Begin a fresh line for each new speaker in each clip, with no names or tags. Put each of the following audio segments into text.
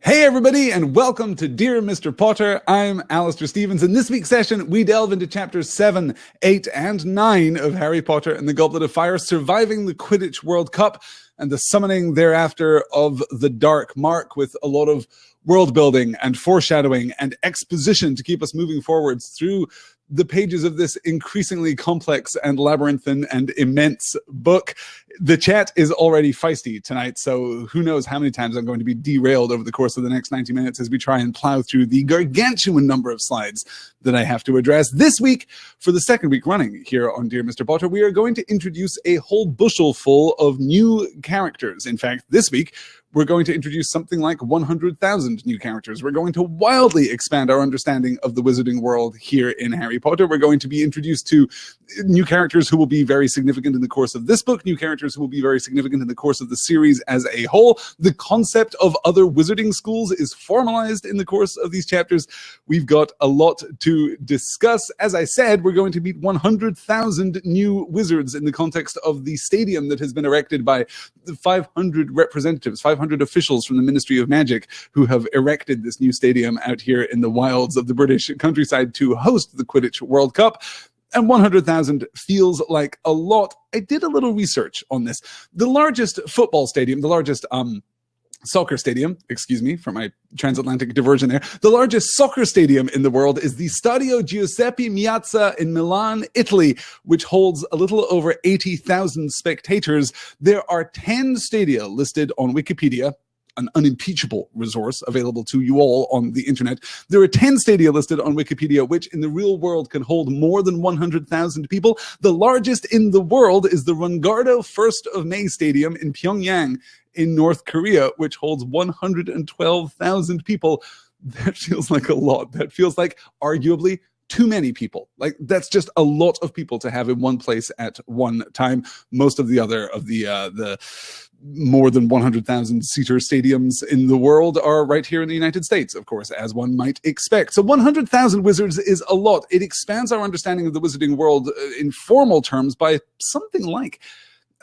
Hey everybody, and welcome to Dear Mr. Potter. I'm Alistair Stevens. In this week's session, we delve into chapters 7, 8, and 9 of Harry Potter and the Goblet of Fire, surviving the Quidditch World Cup and the summoning thereafter of the Dark Mark, with a lot of world building and foreshadowing and exposition to keep us moving forwards through the pages of this increasingly complex and labyrinthine and immense book. The chat is already feisty tonight, so who knows how many times I'm going to be derailed over the course of the next 90 minutes as we try and plow through the gargantuan number of slides that I have to address. This week, for the second week running here on Dear Mr. Potter, we are going to introduce a whole bushel full of new characters. In fact, this week, we're going to introduce something like 100,000 new characters. We're going to wildly expand our understanding of the wizarding world here in Harry Potter. We're going to be introduced to new characters who will be very significant in the course of this book, new characters who will be very significant in the course of the series as a whole. The concept of other wizarding schools is formalized in the course of these chapters. We've got a lot to discuss. As I said, we're going to meet 100,000 new wizards in the context of the stadium that has been erected by 500 representatives, 500 officials from the Ministry of Magic, who have erected this new stadium out here in the wilds of the British countryside to host the Quidditch World Cup. And 100,000 feels like a lot. I did a little research on this. The largest football stadium, the largest soccer stadium, excuse me for my transatlantic diversion there, the largest soccer stadium in the world is the Stadio Giuseppe Meazza in Milan, Italy, which holds a little over 80,000 spectators. There are 10 stadia listed on Wikipedia, an unimpeachable resource available to you all on the internet. There are 10 stadia listed on Wikipedia, which in the real world can hold more than 100,000 people. The largest in the world is the Rungardo 1st of May Stadium in Pyongyang in North Korea, which holds 112,000 people. That feels like a lot. That feels like arguably too many people. Like, that's just a lot of people to have in one place at one time. Most of the other of the more than 100,000 seater stadiums in the world are right here in the United States, of course, as one might expect. So 100,000 wizards is a lot. It expands our understanding of the wizarding world in formal terms by something like,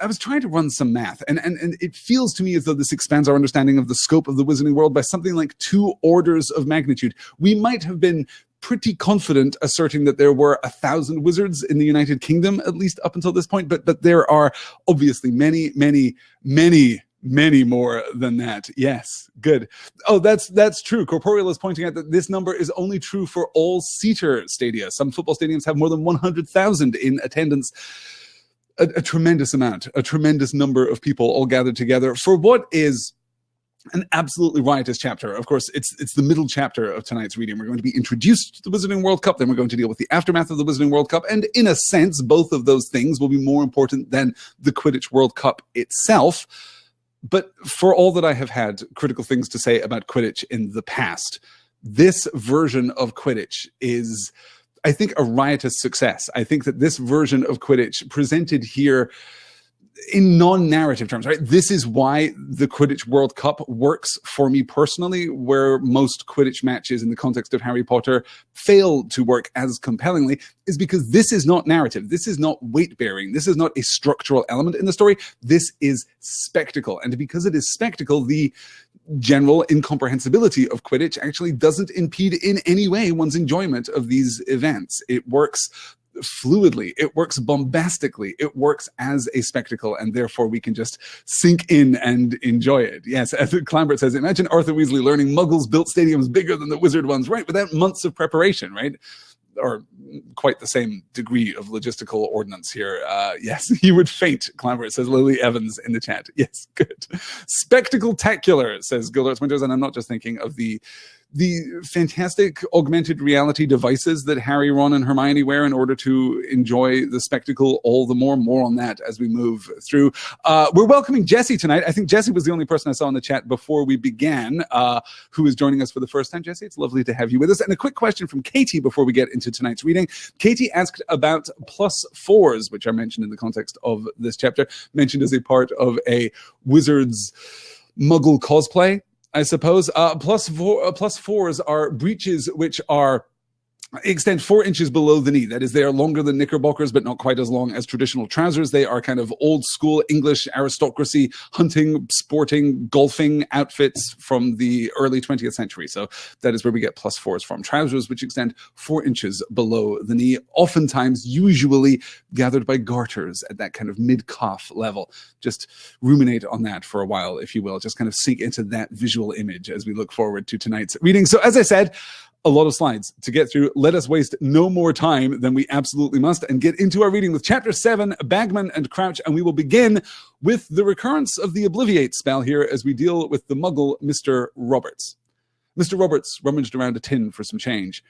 I was trying to run some math, and it feels to me as though this expands our understanding of the scope of the wizarding world by something like 2 orders of magnitude. We might have been pretty confident asserting that there were 1,000 wizards in the United Kingdom, at least up until this point, but there are obviously many more than that. Yes, good. Oh, that's true. Corporeal is pointing out that this number is only true for all seater stadia. Some football stadiums have more than 100,000 in attendance. A tremendous amount, a tremendous number of people all gathered together for what is an absolutely riotous chapter. Of course, it's the middle chapter of tonight's reading. We're going to be introduced to the Wizarding World Cup, then we're going to deal with the aftermath of the Wizarding World Cup, and in a sense, both of those things will be more important than the Quidditch World Cup itself. But for all that I have had critical things to say about Quidditch in the past, this version of Quidditch is, I think, a riotous success. I think that this version of Quidditch presented here in non-narrative terms, right? This is why the Quidditch World Cup works for me personally, where most Quidditch matches in the context of Harry Potter fail to work as compellingly, is because this is not narrative. This is not weight-bearing. This is not a structural element in the story. This is spectacle. And because it is spectacle, the general incomprehensibility of Quidditch actually doesn't impede in any way one's enjoyment of these events. It works fluidly, it works bombastically, it works as a spectacle, and therefore we can just sink in and enjoy it. Yes, as Clambert says, imagine Arthur Weasley learning Muggles built stadiums bigger than the wizard ones, right? Without months of preparation, right? Or quite the same degree of logistical ordnance here. Yes, he would faint, Clambert says Lily Evans in the chat. Yes, good. Spectacle-tacular, says Gildarts Winters, and I'm not just thinking of the fantastic augmented reality devices that Harry, Ron, and Hermione wear in order to enjoy the spectacle all the more. More on that as we move through. We're welcoming Jesse tonight. I think Jesse was the only person I saw in the chat before we began who is joining us for the first time. Jesse, it's lovely to have you with us. And a quick question from Katie before we get into tonight's reading. Katie asked about +4s, which are mentioned in the context of this chapter, mentioned as a part of a wizard's Muggle cosplay, I suppose. +4s are breaches which are extend 4 inches below the knee. That is, they are longer than knickerbockers, but not quite as long as traditional trousers. They are kind of old school English aristocracy, hunting, sporting, golfing outfits from the early 20th century. So that is where we get +4s from. Trousers which extend 4 inches below the knee, oftentimes, usually gathered by garters at that kind of mid-calf level. Just ruminate on that for a while, if you will. Just kind of sink into that visual image as we look forward to tonight's reading. So as I said, a lot of slides to get through. Let us waste no more time than we absolutely must and get into our reading with Chapter 7, Bagman and Crouch, and we will begin with the recurrence of the Obliviate spell here as we deal with the muggle, Mr. Roberts. Mr. Roberts rummaged around a tin for some change.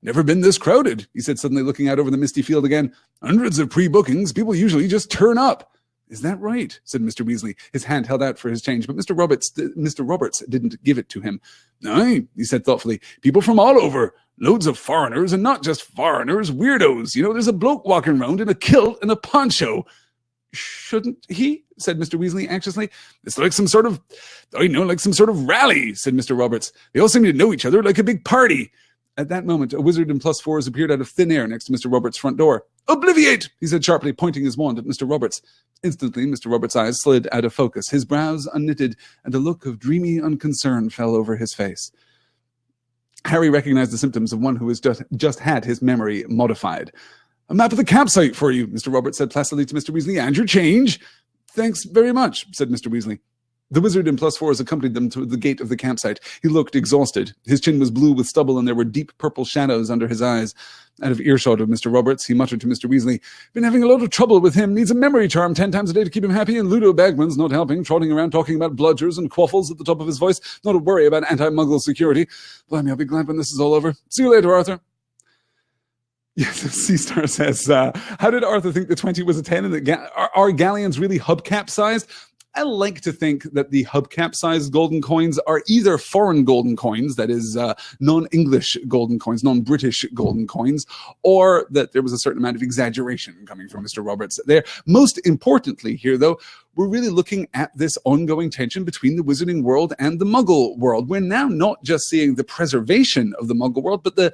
"Never been this crowded," he said, suddenly looking out over the misty field again. "Hundreds of pre-bookings. People usually just turn up." "Is that right?" said Mr. Weasley, his hand held out for his change, but Mr. Roberts didn't give it to him. "Aye," he said thoughtfully, "people from all over. Loads of foreigners, and not just foreigners, weirdos. You know, there's a bloke walking around in a kilt and a poncho." "Shouldn't he?" said Mr. Weasley anxiously. "It's like some sort of, like some sort of rally," said Mr. Roberts. "They all seem to know each other like a big party." At that moment, a wizard in +4s appeared out of thin air next to Mr. Roberts' front door. "Obliviate!" he said sharply, pointing his wand at Mr. Roberts. Instantly, Mr. Roberts' eyes slid out of focus, his brows unknitted, and a look of dreamy unconcern fell over his face. Harry recognized the symptoms of one who has just had his memory modified. "A map of the campsite for you," Mr. Roberts said placidly to Mr. Weasley, "and your change." "Thanks very much," said Mr. Weasley. The wizard in +4s accompanied them to the gate of the campsite. He looked exhausted. His chin was blue with stubble, and there were deep purple shadows under his eyes. Out of earshot of Mr. Roberts, he muttered to Mr. Weasley, "Been having a lot of trouble with him. Needs a memory charm 10 times a day to keep him happy, and Ludo Bagman's not helping, trotting around talking about bludgers and quaffles at the top of his voice. Not a worry about anti-muggle security. Blimey, I'll be glad when this is all over. See you later, Arthur." Yes, C-Star says, how did Arthur think the 20 was a 10 and that are galleons really hubcap-sized? I like to think that the hubcap-sized golden coins are either foreign golden coins, that is non-English golden coins, non-British golden coins, or that there was a certain amount of exaggeration coming from Mr. Roberts there. Most importantly here, though, we're really looking at this ongoing tension between the wizarding world and the muggle world. We're now not just seeing the preservation of the muggle world, but the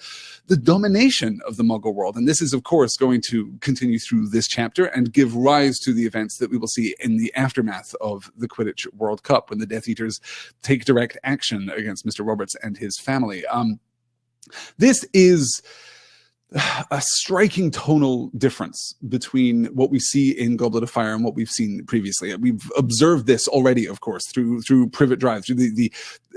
domination of the muggle world. And this is, of course, going to continue through this chapter and give rise to the events that we will see in the aftermath of the Quidditch World Cup, when the Death Eaters take direct action against Mr. Roberts and his family. This is a striking tonal difference between what we see in Goblet of Fire and what we've seen previously. We've observed this already, of course, through Privet Drive, through the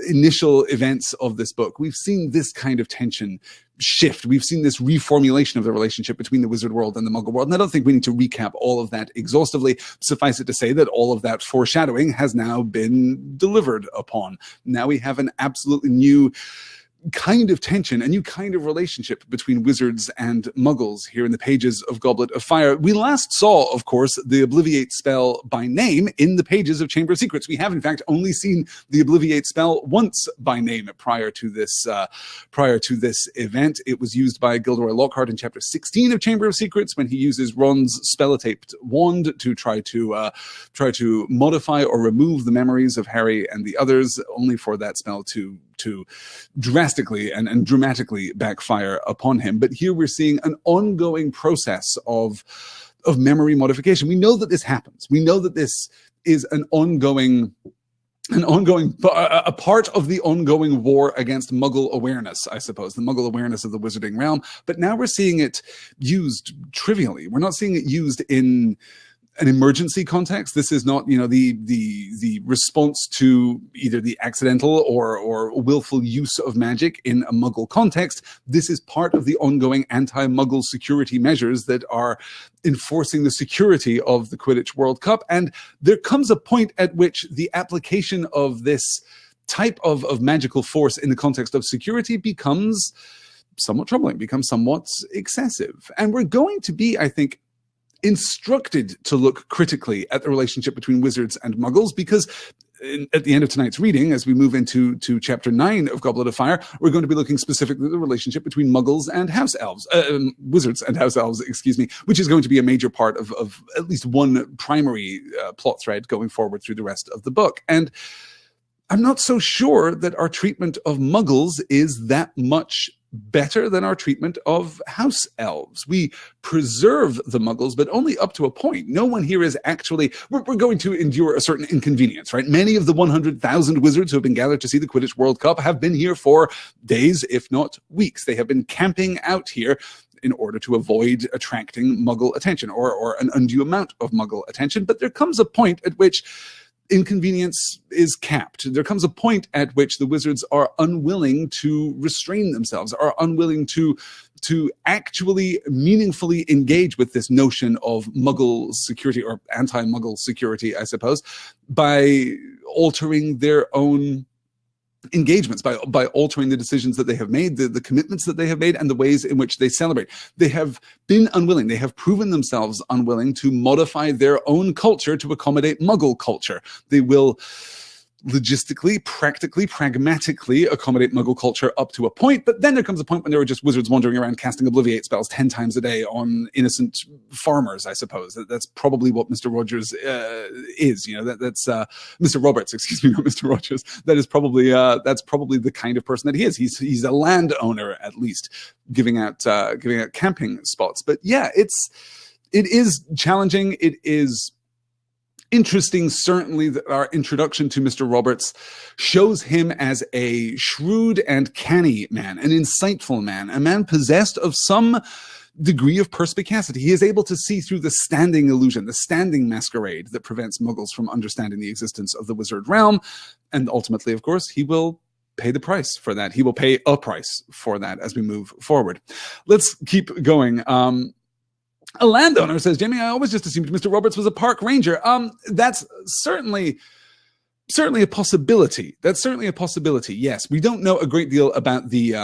initial events of this book. We've seen this kind of tension shift. We've seen this reformulation of the relationship between the wizard world and the muggle world. And I don't think we need to recap all of that exhaustively. Suffice it to say that all of that foreshadowing has now been delivered upon. Now we have an absolutely new kind of tension, a new kind of relationship between wizards and muggles here in the pages of Goblet of Fire. We last saw, of course, the Obliviate spell by name in the pages of Chamber of Secrets. We have, in fact, only seen the Obliviate spell once by name prior to this event. It was used by Gilderoy Lockhart in Chapter 16 of Chamber of Secrets, when he uses Ron's spellotaped wand to try to modify or remove the memories of Harry and the others, only for that spell to drastically and dramatically backfire upon him. But here we're seeing an ongoing process of memory modification. We know that this happens. We know that this is a part of the ongoing war against Muggle awareness, I suppose, the Muggle awareness of the wizarding realm. But now we're seeing it used trivially. We're not seeing it used in an emergency context. This is not, the response to either the accidental or willful use of magic in a Muggle context. This is part of the ongoing anti-Muggle security measures that are enforcing the security of the Quidditch World Cup. And there comes a point at which the application of this type of magical force in the context of security becomes somewhat troubling, becomes somewhat excessive. And we're going to be, I think, instructed to look critically at the relationship between wizards and muggles, because at the end of tonight's reading, as we move into Chapter 9 of Goblet of Fire, we're going to be looking specifically at the relationship between muggles and house elves, wizards and house elves, excuse me, which is going to be a major part of at least one primary plot thread going forward through the rest of the book. And I'm not so sure that our treatment of muggles is that much better than our treatment of house elves. We preserve the muggles, but only up to a point. No one here is actually, we're going to endure a certain inconvenience, right? Many of the 100,000 wizards who have been gathered to see the Quidditch World Cup have been here for days, if not weeks. They have been camping out here in order to avoid attracting muggle attention or an undue amount of muggle attention. But there comes a point at which inconvenience is capped. There comes a point at which the wizards are unwilling to restrain themselves, are unwilling to actually meaningfully engage with this notion of muggle security or anti-muggle security, I suppose, by altering their own engagements, by altering the decisions that they have made, the commitments that they have made, and the ways in which they celebrate. They have been unwilling. They have proven themselves unwilling to modify their own culture to accommodate muggle culture. They will logistically, practically, pragmatically accommodate muggle culture up to a point, but then there comes a point when there are just wizards wandering around casting Obliviate spells 10 times a day on innocent farmers, I suppose. That's probably what Mr. Rogers is, you know, that's Mr. Roberts, excuse me, not Mr. Rogers. That is probably, that's probably the kind of person that he is. He's a landowner, at least, giving out camping spots. But yeah, it is challenging. It is interesting, certainly, that our introduction to Mr. Roberts shows him as a shrewd and canny man, an insightful man, a man possessed of some degree of perspicacity. He is able to see through the standing illusion, the standing masquerade that prevents muggles from understanding the existence of the wizard realm. And ultimately, of course, he will pay the price for that. He will pay a price for that as we move forward. Let's keep going. A landowner says, Jamie, I always just assumed Mr. Roberts was a park ranger. That's certainly a possibility. That's certainly a possibility. Yes, we don't know a great deal about the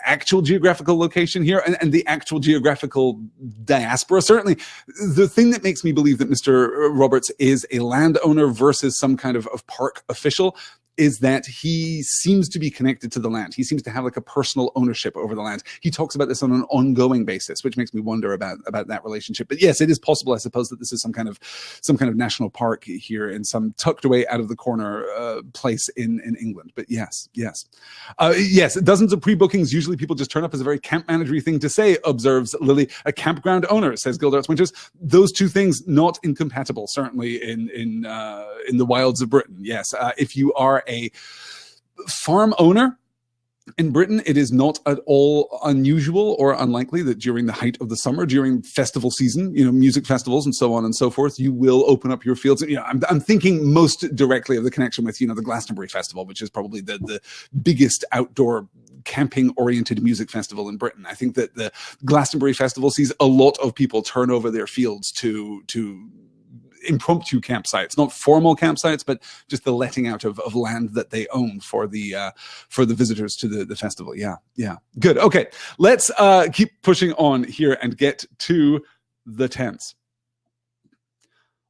actual geographical location here and the actual geographical diaspora. Certainly, the thing that makes me believe that Mr. Roberts is a landowner versus some kind of park official is that he seems to be connected to the land. He seems to have like a personal ownership over the land. He talks about this on an ongoing basis, which makes me wonder about that relationship. But yes, it is possible, I suppose, that this is some kind of national park here in some tucked away out of the corner place in England. But yes. Yes, dozens of pre-bookings. Usually people just turn up as a very camp managery thing to say, observes Lily. A campground owner, says Gildarts Winters. Those two things not incompatible, certainly in the wilds of Britain. Yes, if you are a farm owner in Britain, it is not at all unusual or unlikely that during the height of the summer, during festival season, you know, music festivals and so on and so forth, you will open up your fields. You know, I'm thinking most directly of the connection with, you know, the Glastonbury Festival, which is probably the biggest outdoor camping-oriented music festival in Britain. I think that the Glastonbury Festival sees a lot of people turn over their fields to impromptu campsites, not formal campsites, but just the letting out of land that they own for the visitors to the festival. Yeah. Good. Okay. Let's keep pushing on here and get to the tents.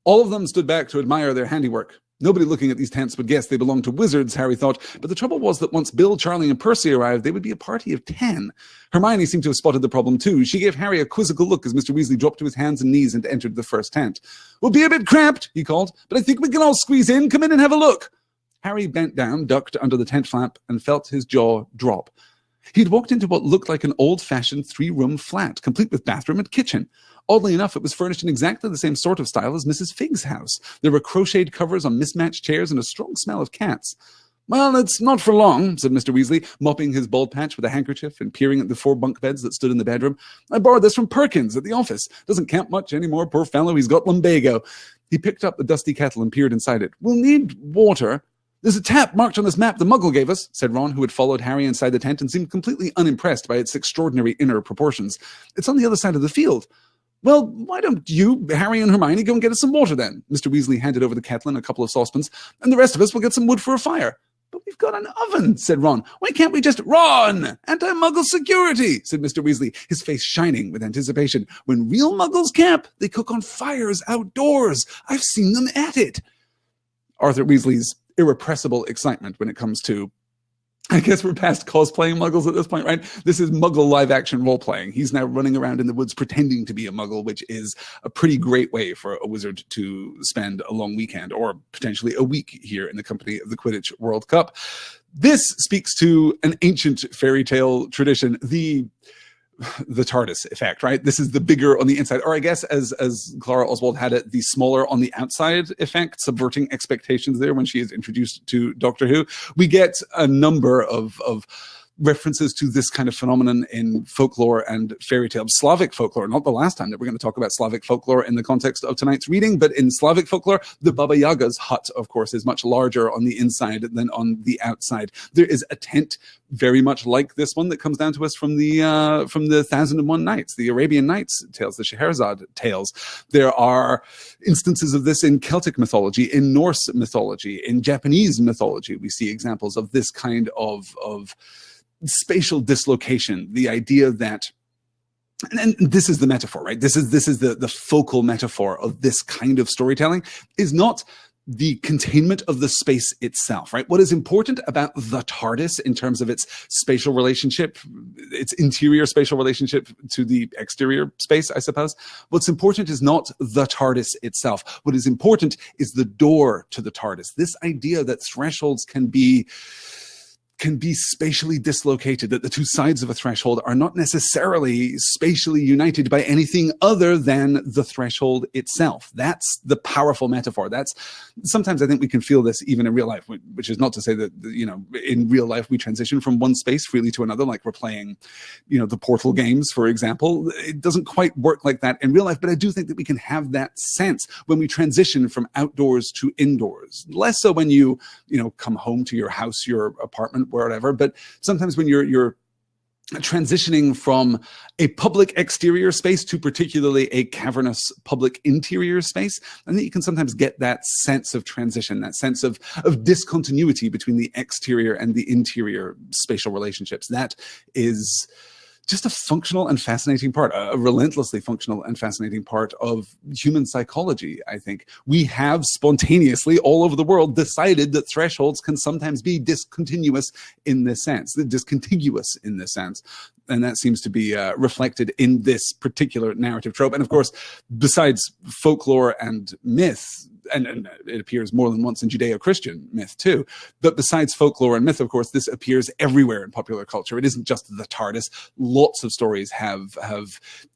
All of them stood back to admire their handiwork. Nobody looking at these tents would guess they belonged to wizards, Harry thought, but the trouble was that once Bill, Charlie, and Percy arrived, they would be a party of 10. Hermione seemed to have spotted the problem too. She gave Harry a quizzical look as Mr. Weasley dropped to his hands and knees and entered the first tent. "We'll be a bit cramped," he called, "but I think we can all squeeze in. Come in and have a look." Harry bent down, ducked under the tent flap, and felt his jaw drop. He'd walked into what looked like an old-fashioned 3-room flat, complete with bathroom and kitchen. Oddly enough, it was furnished in exactly the same sort of style as Mrs. Figg's house. There were crocheted covers on mismatched chairs and a strong smell of cats. "Well, it's not for long," said Mr. Weasley, mopping his bald patch with a handkerchief and peering at the 4 bunk beds that stood in the bedroom. "I borrowed this from Perkins at the office. Doesn't camp much anymore, poor fellow. He's got lumbago." He picked up the dusty kettle and peered inside it. "We'll need water." "There's a tap marked on this map the Muggle gave us," said Ron, who had followed Harry inside the tent and seemed completely unimpressed by its extraordinary inner proportions. "It's on the other side of the field." "Well, why don't you, Harry and Hermione, go and get us some water then?" Mr. Weasley handed over the kettle and a couple of saucepans, "and the rest of us will get some wood for a fire." "But we've got an oven," said Ron. "Why can't we just—" "Ron! Anti-Muggle security," said Mr. Weasley, his face shining with anticipation. "When real Muggles camp, they cook on fires outdoors. I've seen them at it." Arthur Weasley's irrepressible excitement when it comes to I guess we're past cosplaying muggles at this point, right? This is muggle live action role playing. He's now running around in the woods pretending to be a muggle, which is a pretty great way for a wizard to spend a long weekend or potentially a week here in the company of the Quidditch World Cup. This speaks to an ancient fairy tale tradition, the TARDIS effect, right? This is the bigger on the inside, or I guess as Clara Oswald had it, the smaller on the outside effect, subverting expectations there when she is introduced to Doctor Who. We get a number of references to this kind of phenomenon in folklore and fairy tale, Slavic folklore. Not the last time that we're going to talk about Slavic folklore in the context of tonight's reading, but in Slavic folklore, the Baba Yaga's hut, of course, is much larger on the inside than on the outside. There is a tent very much like this one that comes down to us from the 1001 Nights, the Arabian Nights tales, the Scheherazade tales. There are instances of this in Celtic mythology, in Norse mythology, in Japanese mythology. We see examples of this kind of spatial dislocation, the idea that, and this is the metaphor, right? This is the focal metaphor of this kind of storytelling, is not the containment of the space itself, right? What is important about the TARDIS in terms of its spatial relationship, its interior spatial relationship to the exterior space, I suppose. What's important is not the TARDIS itself. What is important is the door to the TARDIS. This idea that thresholds can be spatially dislocated, that the two sides of a threshold are not necessarily spatially united by anything other than the threshold itself. That's the powerful metaphor. That's sometimes I think we can feel this even in real life, which is not to say that, you know, in real life we transition from one space freely to another, like we're playing, you know, the Portal games, for example. It doesn't quite work like that in real life, but I do think that we can have that sense when we transition from outdoors to indoors. Less so when you come home to your house, your apartment, wherever, but sometimes when you're transitioning from a public exterior space to particularly a cavernous public interior space, and that you can sometimes get that sense of transition, that sense of discontinuity between the exterior and the interior spatial relationships. That is just a functional and fascinating part, a relentlessly functional and fascinating part of human psychology, I think. We have spontaneously, all over the world, decided that thresholds can sometimes be discontiguous in this sense. And that seems to be reflected in this particular narrative trope. And of course, besides folklore and myth, and it appears more than once in Judeo-Christian myth too. But besides folklore and myth, of course, this appears everywhere in popular culture. It isn't just the TARDIS. Lots of stories have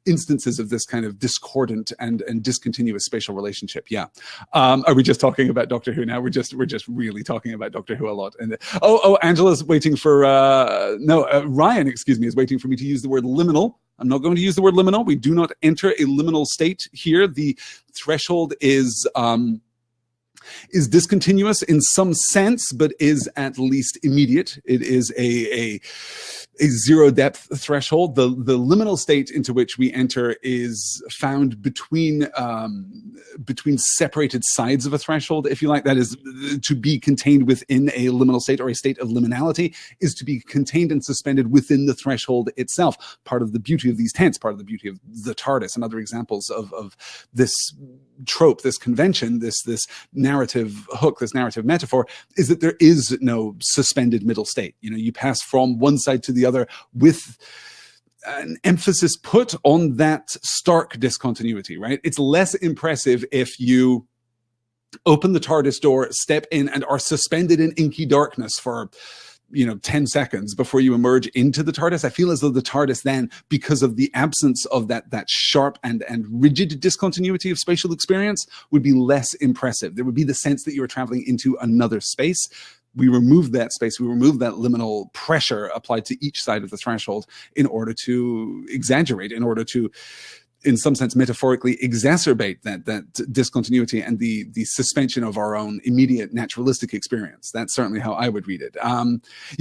instances of this kind of discordant and discontinuous spatial relationship. Yeah. Are we just talking about Doctor Who now? We're just really talking about Doctor Who a lot. And Angela's waiting for Ryan, excuse me, is waiting for me to use the word liminal. I'm not going to use the word liminal. We do not enter a liminal state here. The threshold is discontinuous in some sense, but is at least immediate. It is a zero depth threshold. The liminal state into which we enter is found between separated sides of a threshold, if you like. That is, to be contained within a liminal state, or a state of liminality, is to be contained and suspended within the threshold itself. Part of the beauty of these tents, part of the beauty of the TARDIS, and other examples of this trope, this convention, this narrative hook, this narrative metaphor, is that there is no suspended middle state. You know, you pass from one side to the other with an emphasis put on that stark discontinuity, right? It's less impressive if you open the TARDIS door, step in, and are suspended in inky darkness for 10 seconds before you emerge into the TARDIS. I feel as though the TARDIS then, because of the absence of that sharp and rigid discontinuity of spatial experience, would be less impressive. There would be the sense that you were traveling into another space. We remove that space, we remove that liminal pressure applied to each side of the threshold in order to exaggerate, in order to, in some sense, metaphorically exacerbate that discontinuity and the suspension of our own immediate naturalistic experience. That's certainly how I would read it.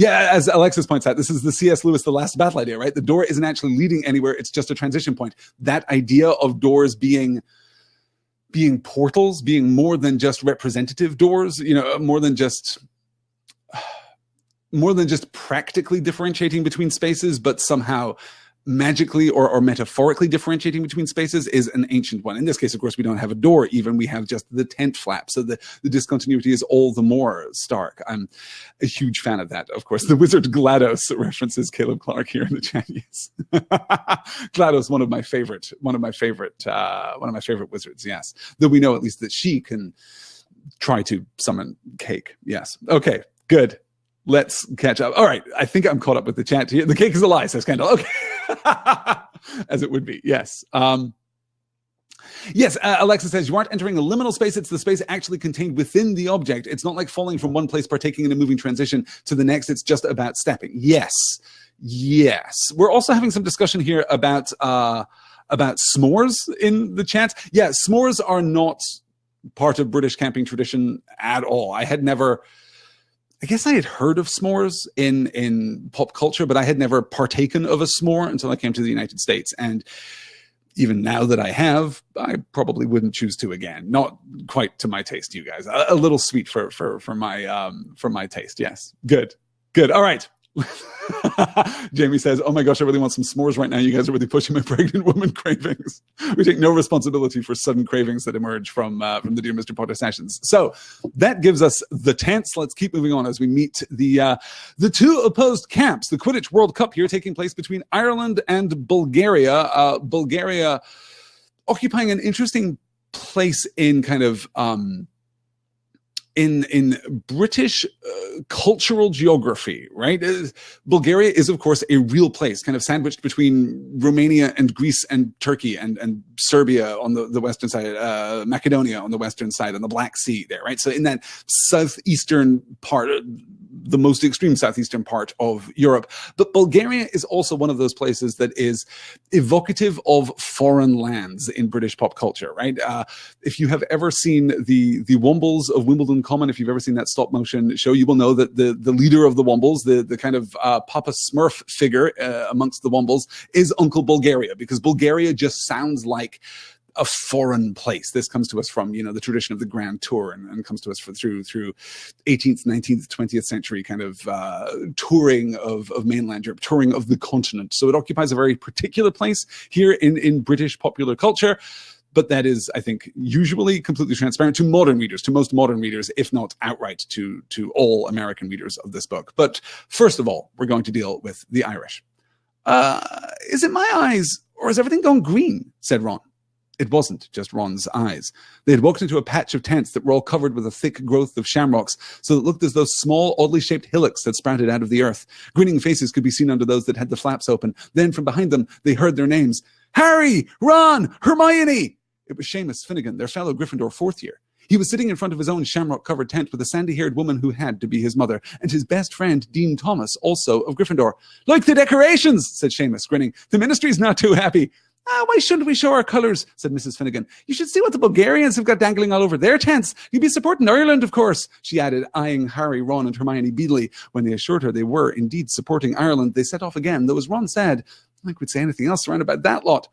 As Alexis points out, this is the C.S. Lewis The Last Battle idea, right? The door isn't actually leading anywhere. It's just a transition point. That idea of doors being portals, being more than just representative doors, more than just practically differentiating between spaces, but somehow magically or metaphorically differentiating between spaces is an ancient one. In this case, of course, we don't have a door even. We have just the tent flap. So the discontinuity is all the more stark. I'm a huge fan of that. Of course, the wizard GLaDOS references Caleb Clark here in the chat. Yes. GLaDOS, one of my favorite wizards. Yes. Though we know at least that she can try to summon cake. Yes. Okay, good. Let's catch up. All right. I think I'm caught up with the chat here. The cake is a lie, says Kendall. Okay. As it would be. Yes. Yes, Alexa says, you aren't entering a liminal space. It's the space actually contained within the object. It's not like falling from one place, partaking in a moving transition to the next. It's just about stepping. Yes. Yes. We're also having some discussion here about s'mores in the chat. Yeah, s'mores are not part of British camping tradition at all. I guess I had heard of s'mores in pop culture, but I had never partaken of a s'more until I came to the United States. And even now that I have, I probably wouldn't choose to again. Not quite to my taste, you guys. A little sweet for my taste. Yes. Good. All right. Jamie says, oh my gosh, I really want some s'mores right now. You guys are really pushing my pregnant woman cravings. We take no responsibility for sudden cravings that emerge from the Dear Mr. Potter sessions. So that gives us the tents. Let's keep moving on as we meet the two opposed camps. The Quidditch World Cup here taking place between Ireland and Bulgaria. Bulgaria occupying an interesting place in kind of in British cultural geography, right? Bulgaria is, of course, a real place, kind of sandwiched between Romania and Greece and Turkey and Serbia on the western side, Macedonia on the western side, and the Black Sea there, right? So in that southeastern part, the most extreme southeastern part of Europe. But Bulgaria is also one of those places that is evocative of foreign lands in British pop culture, right? If you have ever seen the Wombles of Wimbledon Common, if you've ever seen that stop motion show, you will know that the leader of the Wombles, the kind of Papa Smurf figure amongst the Wombles, is Uncle Bulgaria, because Bulgaria just sounds like a foreign place. This comes to us from, the tradition of the Grand Tour and comes to us through 18th, 19th, 20th century kind of touring of mainland Europe, touring of the continent. So it occupies a very particular place here in British popular culture. But that is, I think, usually completely transparent to modern readers, to most modern readers, if not outright to all American readers of this book. But first of all, we're going to deal with the Irish. Is it my eyes, or has everything gone green? Said Ron. It wasn't just Ron's eyes. They had walked into a patch of tents that were all covered with a thick growth of shamrocks, so it looked as though small, oddly shaped hillocks had sprouted out of the earth. Grinning faces could be seen under those that had the flaps open. Then from behind them, they heard their names. Harry! Ron! Hermione! It was Seamus Finnegan, their fellow Gryffindor fourth year. He was sitting in front of his own shamrock-covered tent with a sandy-haired woman who had to be his mother, and his best friend, Dean Thomas, also of Gryffindor. Like the decorations, said Seamus, grinning. The ministry's not too happy. Why shouldn't we show our colours, said Mrs. Finnegan. You should see what the Bulgarians have got dangling all over their tents. You'd be supporting Ireland, of course, she added, eyeing Harry, Ron and Hermione beadily. When they assured her they were indeed supporting Ireland, they set off again, though as Ron said, I could say anything else around about that lot.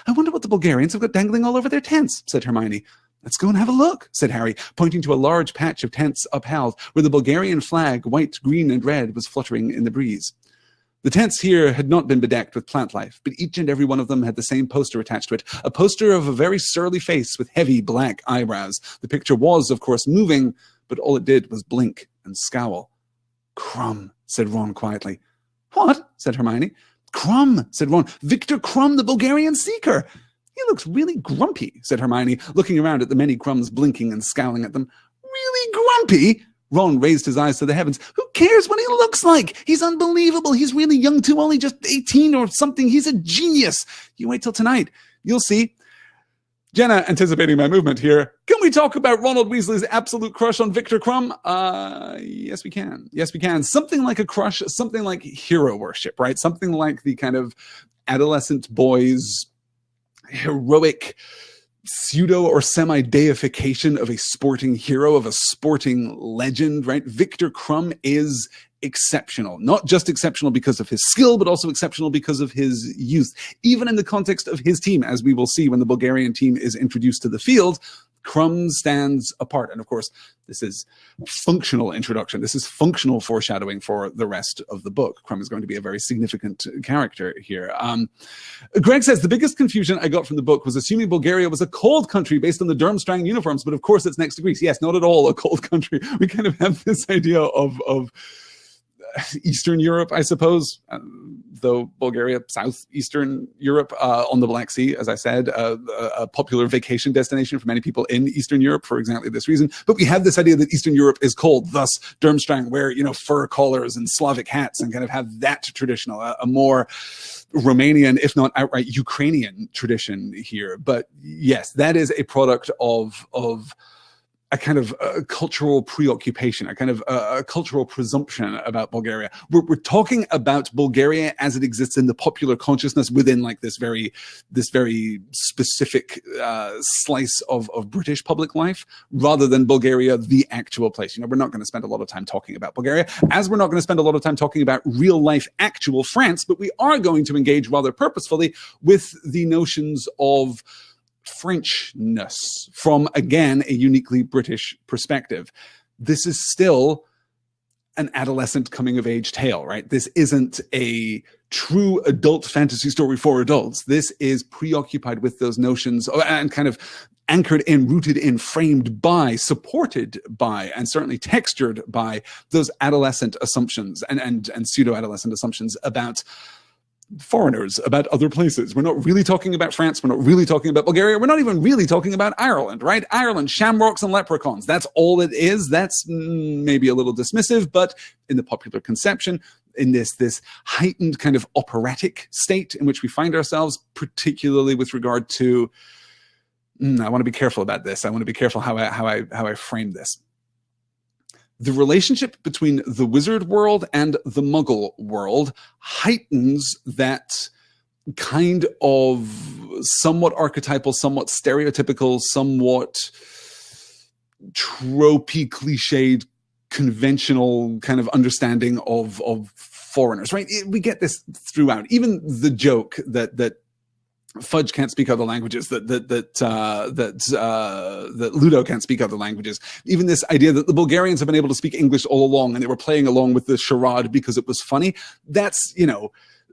I wonder what the Bulgarians have got dangling all over their tents, said Hermione. Let's go and have a look, said Harry, pointing to a large patch of tents upheld, where the Bulgarian flag, white, green and red, was fluttering in the breeze. The tents here had not been bedecked with plant life, but each and every one of them had the same poster attached to it, a poster of a very surly face with heavy black eyebrows. The picture was, of course, moving, but all it did was blink and scowl. Crumb, said Ron quietly. What? Said Hermione. Crumb, said Ron. Victor Crumb, the Bulgarian seeker. He looks really grumpy, said Hermione, looking around at the many crumbs blinking and scowling at them. Really grumpy? Ron raised his eyes to the heavens. Who cares what he looks like? He's unbelievable. He's really young too, only just 18 or something. He's a genius. You wait till tonight. You'll see. Jenna, anticipating my movement here. Can we talk about Ronald Weasley's absolute crush on Victor Crumb? Yes, we can. Yes, we can. Something like a crush, something like hero worship, right? Something like the kind of adolescent boys' heroic pseudo or semi-deification of a sporting hero, of a sporting legend, right? Victor Crumb is exceptional. Not just exceptional because of his skill, but also exceptional because of his youth. Even in the context of his team, as we will see when the Bulgarian team is introduced to the field, Crumb stands apart. And of course, this is functional introduction. This is functional foreshadowing for the rest of the book. Crumb is going to be a very significant character here. Greg says, the biggest confusion I got from the book was assuming Bulgaria was a cold country based on the Durmstrang uniforms, but of course it's next to Greece. Yes, not at all a cold country. We kind of have this idea of Eastern Europe, I suppose, though Bulgaria, southeastern Europe, on the Black Sea, as I said, a popular vacation destination for many people in Eastern Europe for exactly this reason. But we have this idea that Eastern Europe is cold, thus Durmstrang wear, fur collars and Slavic hats and kind of have that traditional, a more Romanian, if not outright Ukrainian tradition here. But yes, that is a product of a kind of cultural preoccupation, a kind of a cultural presumption about Bulgaria. We're talking about Bulgaria as it exists in the popular consciousness within like this very specific slice of British public life, rather than Bulgaria, the actual place. We're not going to spend a lot of time talking about Bulgaria, as we're not going to spend a lot of time talking about real life actual France, but we are going to engage rather purposefully with the notions of Frenchness from, again, a uniquely British perspective. This is still an adolescent coming-of-age tale, right? This isn't a true adult fantasy story for adults. This is preoccupied with those notions and kind of anchored in, rooted in, framed by, supported by, and certainly textured by those adolescent assumptions and pseudo-adolescent assumptions about foreigners, about other places. We're not really talking about France. We're not really talking about Bulgaria. We're not even really talking about Ireland, right? Ireland, shamrocks and leprechauns. That's all it is. That's maybe a little dismissive, but in the popular conception, in this heightened kind of operatic state in which we find ourselves, particularly with regard to, I want to be careful about this. I want to be careful how I frame this. The relationship between the wizard world and the muggle world heightens that kind of somewhat archetypal, somewhat stereotypical, somewhat tropey, cliched, conventional kind of understanding of foreigners, right? We get this throughout. Even the joke that Fudge can't speak other languages, that Ludo can't speak other languages. Even this idea that the Bulgarians have been able to speak English all along and they were playing along with the charade because it was funny. That's,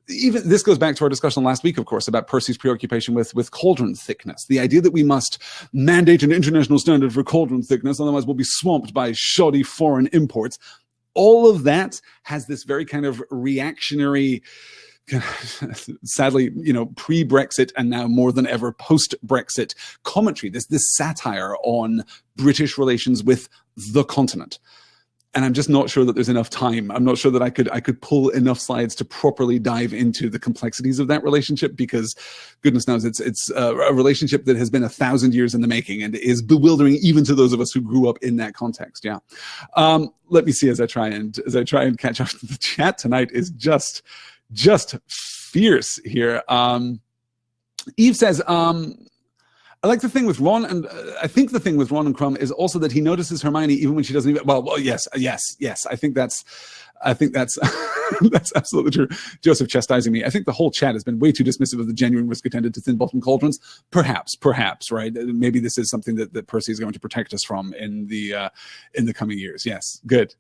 even this goes back to our discussion last week, of course, about Percy's preoccupation with cauldron thickness. The idea that we must mandate an international standard for cauldron thickness, otherwise we'll be swamped by shoddy foreign imports. All of that has this very kind of reactionary, sadly, pre-Brexit and now more than ever post-Brexit commentary, this satire on British relations with the continent. And I'm just not sure that there's enough time. I'm not sure that I could pull enough slides to properly dive into the complexities of that relationship, because goodness knows it's a relationship that has been 1,000 years in the making and is bewildering even to those of us who grew up in that context. Yeah. Let me see as I try and catch up. The chat tonight is just fierce here. Eve says, I like the thing with Ron, and I think the thing with Ron and Crumb is also that he notices Hermione even when she doesn't even. Well, yes. I think that's that's absolutely true. Joseph chastising me. I think the whole chat has been way too dismissive of the genuine risk attended to thin bottom cauldrons. Perhaps, right? Maybe this is something that Percy is going to protect us from in the coming years. Yes, good.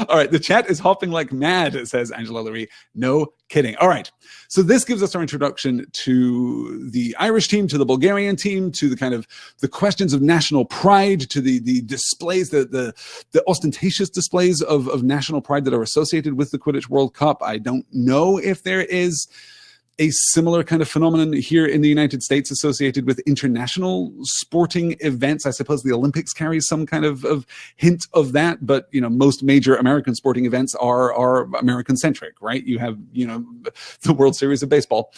All right, the chat is hopping like mad, says Angela Lurie. No kidding. All right, so this gives us our introduction to the Irish team, to the Bulgarian team, to the kind of the questions of national pride, to the displays, the ostentatious displays of national pride that are associated with the Quidditch World Cup. I don't know if there is a similar kind of phenomenon here in the United States associated with international sporting events. I suppose the Olympics carry some kind of hint of that, but most major American sporting events are American-centric, right? You have the World Series of baseball.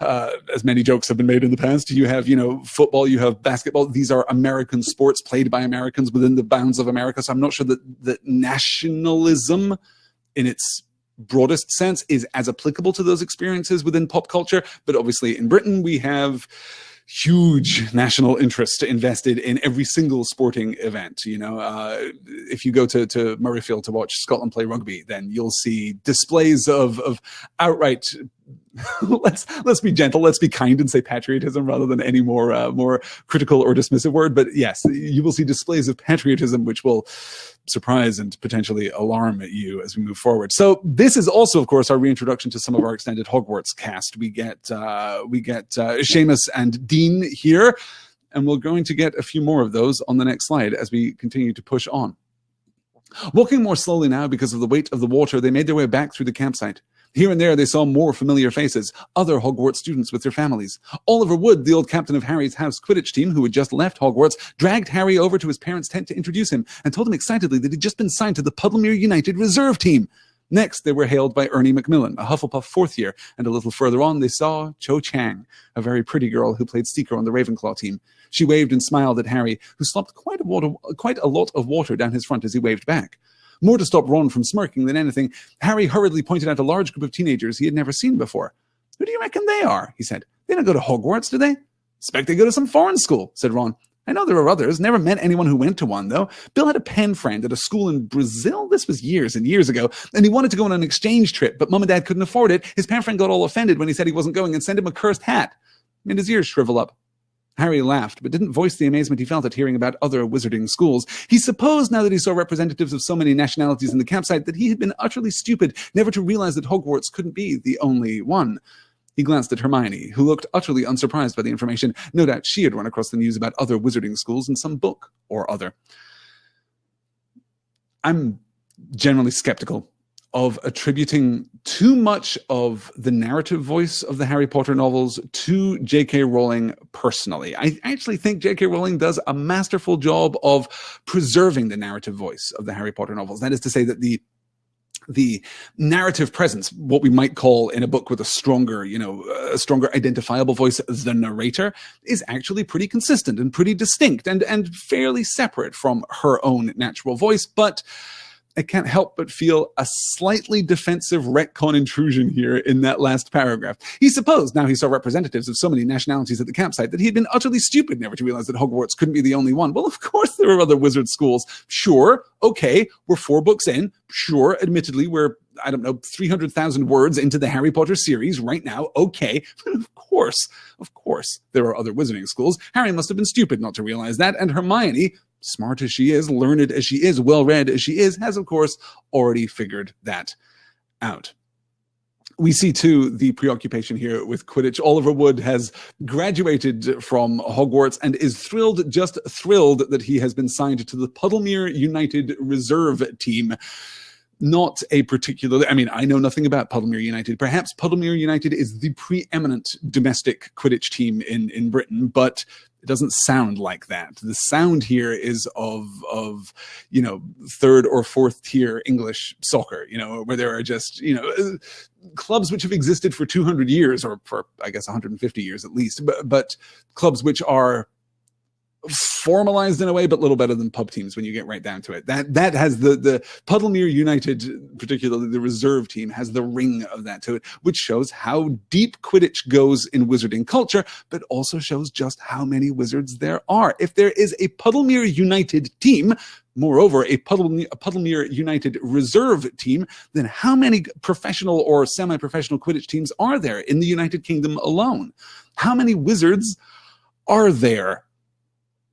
As many jokes have been made in the past, you have football, you have basketball. These are American sports played by Americans within the bounds of America. So I'm not sure that nationalism in its broadest sense is as applicable to those experiences within pop culture. But obviously in Britain, we have huge national interest invested in every single sporting event. If you go to Murrayfield to watch Scotland play rugby, then you'll see displays of outright let's be gentle, let's be kind and say patriotism rather than any more critical or dismissive word. But yes, you will see displays of patriotism which will surprise and potentially alarm you as we move forward. So this is also, of course, our reintroduction to some of our extended Hogwarts cast. We get Seamus and Dean here, and we're going to get a few more of those on the next slide as we continue to push on. Walking more slowly now because of the weight of the water, they made their way back through the campsite. Here and there, they saw more familiar faces, other Hogwarts students with their families. Oliver Wood, the old captain of Harry's house Quidditch team, who had just left Hogwarts, dragged Harry over to his parents' tent to introduce him and told him excitedly that he'd just been signed to the Puddlemere United Reserve team. Next, they were hailed by Ernie Macmillan, a Hufflepuff fourth year, and a little further on, they saw Cho Chang, a very pretty girl who played Seeker on the Ravenclaw team. She waved and smiled at Harry, who slopped quite a lot of water down his front as he waved back. More to stop Ron from smirking than anything, Harry hurriedly pointed out a large group of teenagers he had never seen before. "Who do you reckon they are?" he said. "They don't go to Hogwarts, do they?" "Expect they go to some foreign school," said Ron. "I know there are others. Never met anyone who went to one, though. Bill had a pen friend at a school in Brazil. This was years and years ago. And he wanted to go on an exchange trip, but Mum and Dad couldn't afford it. His pen friend got all offended when he said he wasn't going and sent him a cursed hat. Made his ears shrivel up." Harry laughed, but didn't voice the amazement he felt at hearing about other wizarding schools. He supposed, now that he saw representatives of so many nationalities in the campsite, that he had been utterly stupid never to realize that Hogwarts couldn't be the only one. He glanced at Hermione, who looked utterly unsurprised by the information. No doubt she had run across the news about other wizarding schools in some book or other. I'm generally skeptical of attributing too much of the narrative voice of the Harry Potter novels to J.K. Rowling personally. I actually think J.K. Rowling does a masterful job of preserving the narrative voice of the Harry Potter novels. That is to say that the narrative presence, what we might call in a book with a stronger identifiable voice, the narrator, is actually pretty consistent and pretty distinct and fairly separate from her own natural voice. But I can't help but feel a slightly defensive retcon intrusion here in that last paragraph. He supposed, now he saw representatives of so many nationalities at the campsite, that he had been utterly stupid never to realize that Hogwarts couldn't be the only one. Well, of course there are other wizard schools. Sure, okay, we're 4 books in. Sure, admittedly, we're, 300,000 words into the Harry Potter series right now. Okay, but of course, there are other wizarding schools. Harry must have been stupid not to realize that, and Hermione, smart as she is, learned as she is, well-read as she is, has, of course, already figured that out. We see, too, the preoccupation here with Quidditch. Oliver Wood has graduated from Hogwarts and is just thrilled that he has been signed to the Puddlemere United Reserve team. Not a particular, I know nothing about Puddlemere United. Perhaps Puddlemere United is the preeminent domestic Quidditch team in Britain, but it doesn't sound like that. The sound here is of 3rd or 4th tier English soccer, where there are just, clubs which have existed for 200 years, or for, I guess, 150 years at least, but clubs which are formalized in a way, but little better than pub teams when you get right down to it. That has the Puddlemere United, particularly the reserve team, has the ring of that to it, which shows how deep Quidditch goes in wizarding culture, but also shows just how many wizards there are. If there is a Puddlemere United team, moreover, a Puddlemere United reserve team, then how many professional or semi-professional Quidditch teams are there in the United Kingdom alone? How many wizards are there?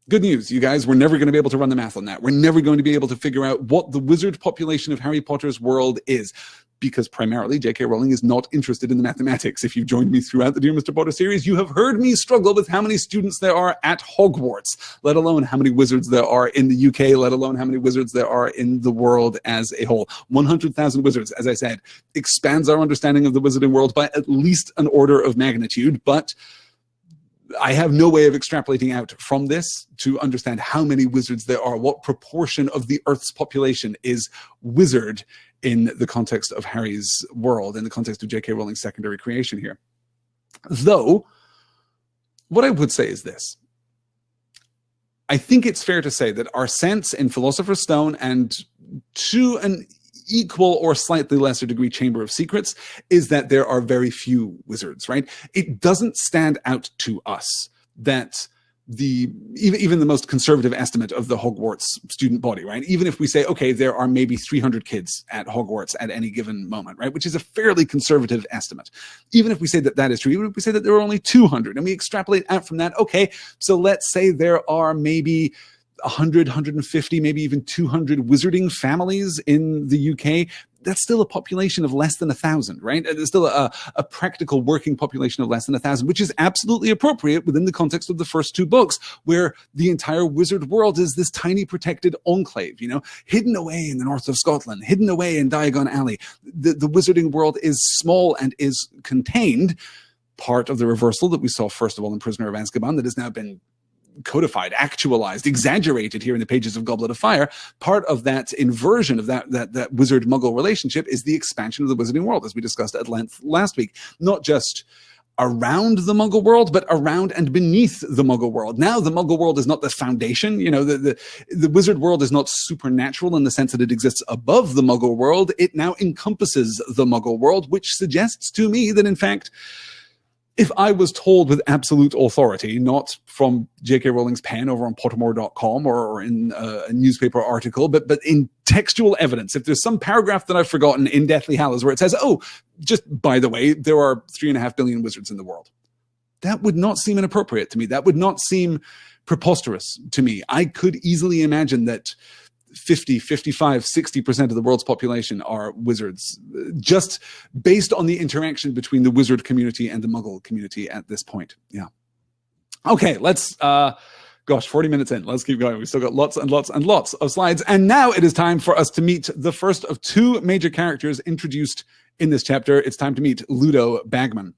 Good news, you guys, we're never going to be able to run the math on that. We're never going to be able to figure out what the wizard population of Harry Potter's world is, because primarily J.K. Rowling is not interested in the mathematics. If you've joined me throughout the Dear Mr. Potter series, you have heard me struggle with how many students there are at Hogwarts, let alone how many wizards there are in the UK, let alone how many wizards there are in the world as a whole. 100,000 wizards, as I said, expands our understanding of the wizarding world by at least an order of magnitude, but I have no way of extrapolating out from this to understand how many wizards there are, what proportion of the Earth's population is wizard in the context of Harry's world, in the context of J.K. Rowling's secondary creation here. Though, what I would say is this. I think it's fair to say that our sense in Philosopher's Stone, and to an equal or slightly lesser degree Chamber of Secrets, is that there are very few wizards, right? It doesn't stand out to us that even the most conservative estimate of the Hogwarts student body, right? Even if we say, okay, there are maybe 300 kids at Hogwarts at any given moment, right? Which is a fairly conservative estimate. Even if we say that that is true, even if we say that there are only 200 and we extrapolate out from that, okay, so let's say there are maybe 100, 150, maybe even 200 wizarding families in the UK. That's still a population of less than 1,000, right? There's still a practical working population of less than 1,000, which is absolutely appropriate within the context of the first two books, where the entire wizard world is this tiny protected enclave, you know, hidden away in the north of Scotland, hidden away in Diagon Alley. The wizarding world is small and is contained. Part of the reversal that we saw, first of all, in Prisoner of Azkaban, that has now been codified, actualized, exaggerated here in the pages of Goblet of Fire. Part of that inversion of that wizard-muggle relationship is the expansion of the wizarding world, as we discussed at length last week. Not just around the muggle world, but around and beneath the muggle world. Now the muggle world is not the foundation. You know, the wizard world is not supernatural in the sense that it exists above the muggle world. It now encompasses the muggle world, which suggests to me that, in fact, if I was told with absolute authority, not from J.K. Rowling's pen over on Pottermore.com or in a newspaper article, but in textual evidence, if there's some paragraph that I've forgotten in Deathly Hallows where it says, oh, just by the way, there are 3.5 billion wizards in the world, that would not seem inappropriate to me. That would not seem preposterous to me. I could easily imagine that 50, 55, 60% of the world's population are wizards, just based on the interaction between the wizard community and the muggle community at this point. Yeah. Okay, let's, 40 minutes in. Let's keep going. We've still got lots and lots and lots of slides. And now it is time for us to meet the first of two major characters introduced in this chapter. It's time to meet Ludo Bagman.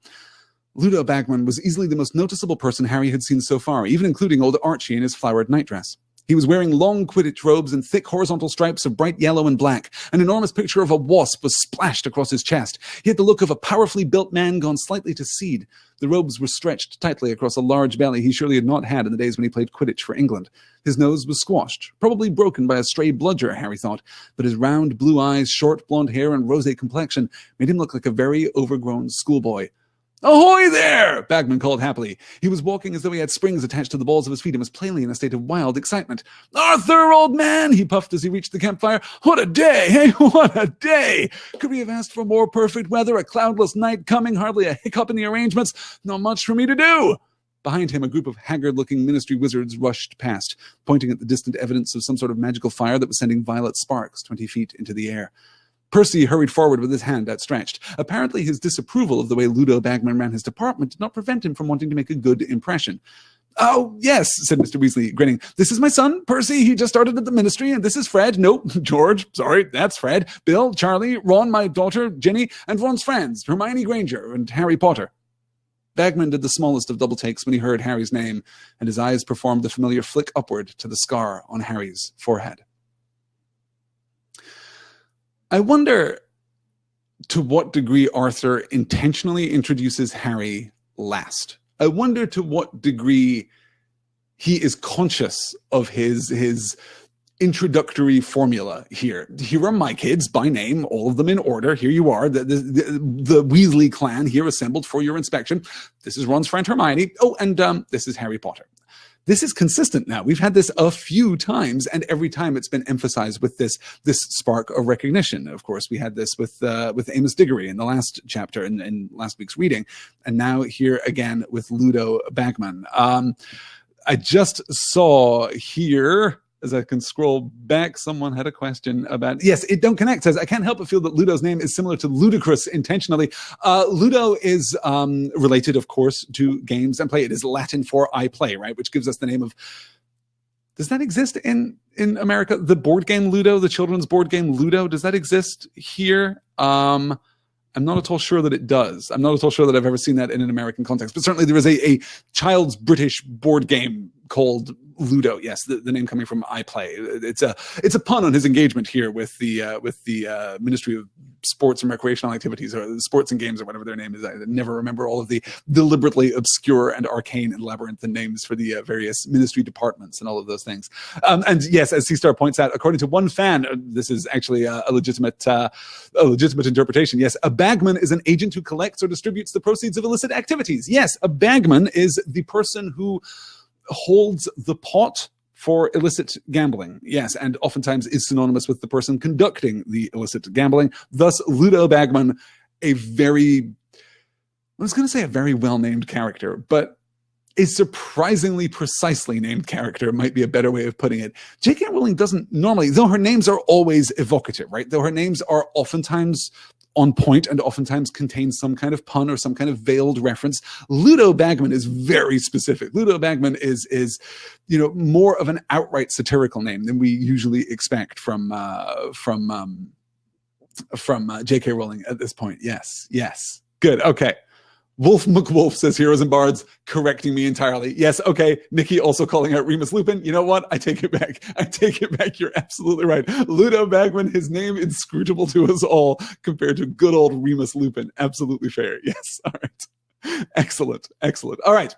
Ludo Bagman was easily the most noticeable person Harry had seen so far, even including old Archie in his flowered nightdress. He was wearing long Quidditch robes and thick horizontal stripes of bright yellow and black. An enormous picture of a wasp was splashed across his chest. He had the look of a powerfully built man gone slightly to seed. The robes were stretched tightly across a large belly he surely had not had in the days when he played Quidditch for England. His nose was squashed, probably broken by a stray bludger, Harry thought, but his round blue eyes, short blonde hair, and rosé complexion made him look like a very overgrown schoolboy. "Ahoy there!" Bagman called happily. He was walking as though he had springs attached to the balls of his feet and was plainly in a state of wild excitement. "Arthur, old man!" he puffed as he reached the campfire. "What a day, eh? What a day! Could we have asked for more perfect weather? A cloudless night coming, hardly a hiccup in the arrangements. Not much for me to do." Behind him, a group of haggard-looking ministry wizards rushed past, pointing at the distant evidence of some sort of magical fire that was sending violet sparks 20 feet into the air. Percy hurried forward with his hand outstretched. Apparently his disapproval of the way Ludo Bagman ran his department did not prevent him from wanting to make a good impression. "Oh, yes," said Mr. Weasley, grinning. "This is my son, Percy. He just started at the ministry, and this is Fred. No, George. Sorry, that's Fred. Bill, Charlie, Ron, my daughter, Ginny, and Ron's friends, Hermione Granger and Harry Potter." Bagman did the smallest of double takes when he heard Harry's name, and his eyes performed the familiar flick upward to the scar on Harry's forehead. I wonder to what degree Arthur intentionally introduces Harry last. I wonder to what degree he is conscious of his introductory formula here. Here are my kids by name, all of them in order. Here you are, the Weasley clan here assembled for your inspection. This is Ron's friend Hermione. Oh, and this is Harry Potter. This is consistent now. We've had this a few times, and every time it's been emphasized with this spark of recognition. Of course, we had this with Amos Diggory in the last chapter in last week's reading, and now here again with Ludo Bagman. I just saw here, as I can scroll back, someone had a question about, yes, it don't connect, says, I can't help but feel that Ludo's name is similar to ludicrous intentionally. Ludo is related, of course, to games and play. It is Latin for I play, right? Which gives us the name of, does that exist in America? The board game Ludo, the children's board game Ludo, does that exist here? I'm not at all sure that it does. I'm not at all sure that I've ever seen that in an American context, but certainly there is a child's British board game called Ludo. Yes, the name coming from I Play. It's a pun on his engagement here with the Ministry of Sports and Recreational Activities, or the Sports and Games, or whatever their name is. I never remember all of the deliberately obscure and arcane and labyrinthine names for the various ministry departments and all of those things. And yes, as C-Star points out, according to one fan, this is actually a legitimate interpretation. Yes, a bagman is an agent who collects or distributes the proceeds of illicit activities. Yes, a bagman is the person who holds the pot for illicit gambling, yes, and oftentimes is synonymous with the person conducting the illicit gambling. Thus, Ludo Bagman, I was going to say a very well-named character, but a surprisingly precisely named character might be a better way of putting it. J.K. Rowling doesn't normally, though her names are always evocative, right? Though her names are oftentimes on point and oftentimes contain some kind of pun or some kind of veiled reference, Ludo Bagman is very specific. Ludo Bagman is more of an outright satirical name than we usually expect from J.K. Rowling at this point. Yes. Good. Okay. Wolf McWolf says Heroes and Bards, correcting me entirely. Yes, okay. Nikki also calling out Remus Lupin. You know what? I take it back. You're absolutely right. Ludo Bagman, his name inscrutable to us all compared to good old Remus Lupin. Absolutely fair. Yes. All right. Excellent. All right.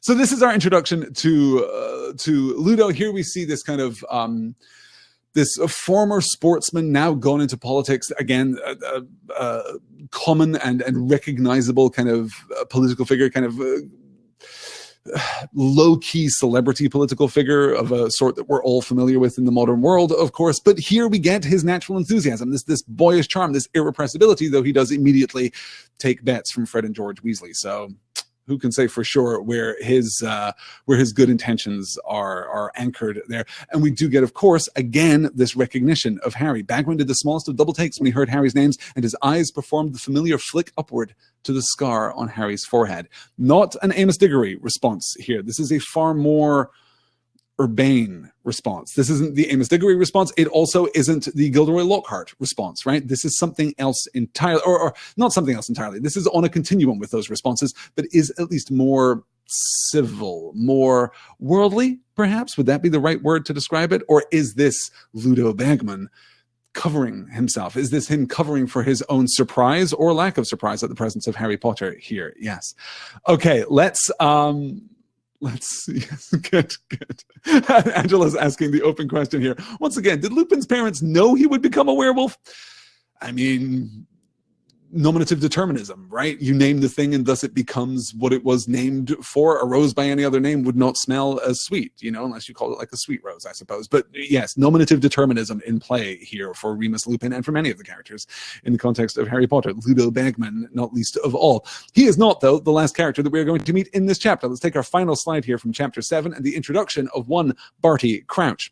So this is our introduction to Ludo. Here we see this kind of this former sportsman now gone into politics, again, common and recognizable kind of political figure, kind of low-key celebrity political figure of a sort that we're all familiar with in the modern world, of course. But here we get his natural enthusiasm, this boyish charm, this irrepressibility, though he does immediately take bets from Fred and George Weasley. So who can say for sure where his good intentions are anchored there? And we do get, of course, again, this recognition of Harry. Bagman did the smallest of double takes when he heard Harry's names, and his eyes performed the familiar flick upward to the scar on Harry's forehead. Not an Amos Diggory response here. This is a far more urbane response. This isn't the Amos Diggory response. It also isn't the Gilderoy Lockhart response, right? This is something else entirely, or not something else entirely. This is on a continuum with those responses, but is at least more civil, more worldly, perhaps? Would that be the right word to describe it? Or is this Ludo Bagman covering himself? Is this him covering for his own surprise or lack of surprise at the presence of Harry Potter here? Yes. Okay, let's see. Good. Angela's asking the open question here. Once again, did Lupin's parents know he would become a werewolf? I mean, nominative determinism, right? You name the thing and thus it becomes what it was named for. A rose by any other name would not smell as sweet, unless you call it like a sweet rose, I suppose. But yes, nominative determinism in play here for Remus Lupin and for many of the characters in the context of Harry Potter. Ludo Bagman, not least of all. He is not, though, the last character that we are going to meet in this chapter. Let's take our final slide here from chapter 7 and the introduction of one Barty Crouch.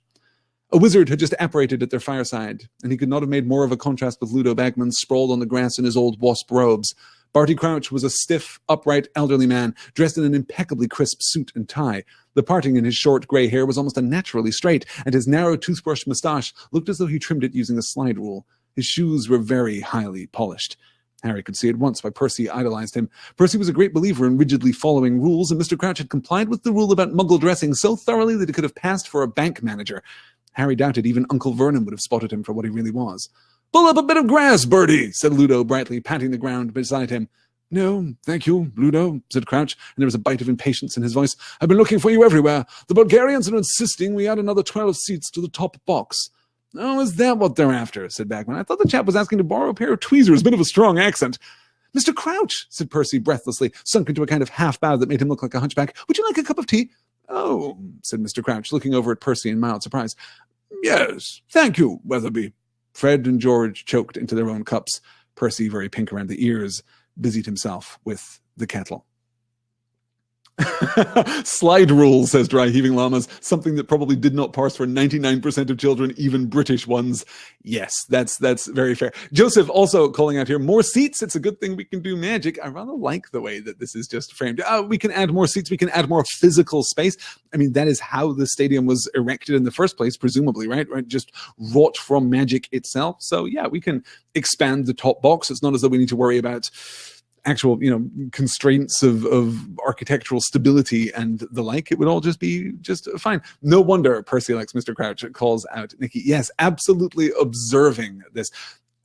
A wizard had just apparated at their fireside, and he could not have made more of a contrast with Ludo Bagman sprawled on the grass in his old wasp robes. Barty Crouch was a stiff, upright, elderly man, dressed in an impeccably crisp suit and tie. The parting in his short grey hair was almost unnaturally straight, and his narrow toothbrush moustache looked as though he trimmed it using a slide rule. His shoes were very highly polished. Harry could see at once why Percy idolized him. Percy was a great believer in rigidly following rules, and Mr. Crouch had complied with the rule about muggle dressing so thoroughly that he could have passed for a bank manager. Harry doubted even Uncle Vernon would have spotted him for what he really was. "Pull up a bit of grass, Bertie," said Ludo brightly, patting the ground beside him. "No, thank you, Ludo," said Crouch, and there was a bite of impatience in his voice. "I've been looking for you everywhere. The Bulgarians are insisting we add another 12 seats to the top box." "Oh, is that what they're after?" said Bagman. "I thought the chap was asking to borrow a pair of tweezers. Bit of a strong accent." "Mr. Crouch," said Percy breathlessly, sunk into a kind of half-bow that made him look like a hunchback. "Would you like a cup of tea?" "Oh," said Mr. Crouch, looking over at Percy in mild surprise. "Yes, thank you, Weatherby." Fred and George choked into their own cups. Percy, very pink around the ears, busied himself with the kettle. Slide rule, says Dry Heaving Llamas, something that probably did not parse for 99% of children, even British ones. Yes, that's very fair. Joseph also calling out here, more seats. It's a good thing we can do magic. I rather like the way that this is just framed. We can add more seats. We can add more physical space. I mean, that is how the stadium was erected in the first place, presumably, right? Just wrought from magic itself. So yeah, we can expand the top box. It's not as though we need to worry about actual, constraints of architectural stability and the like. It would all just be just fine. No wonder Percy likes Mr. Crouch calls out Nikki. Yes, absolutely observing this.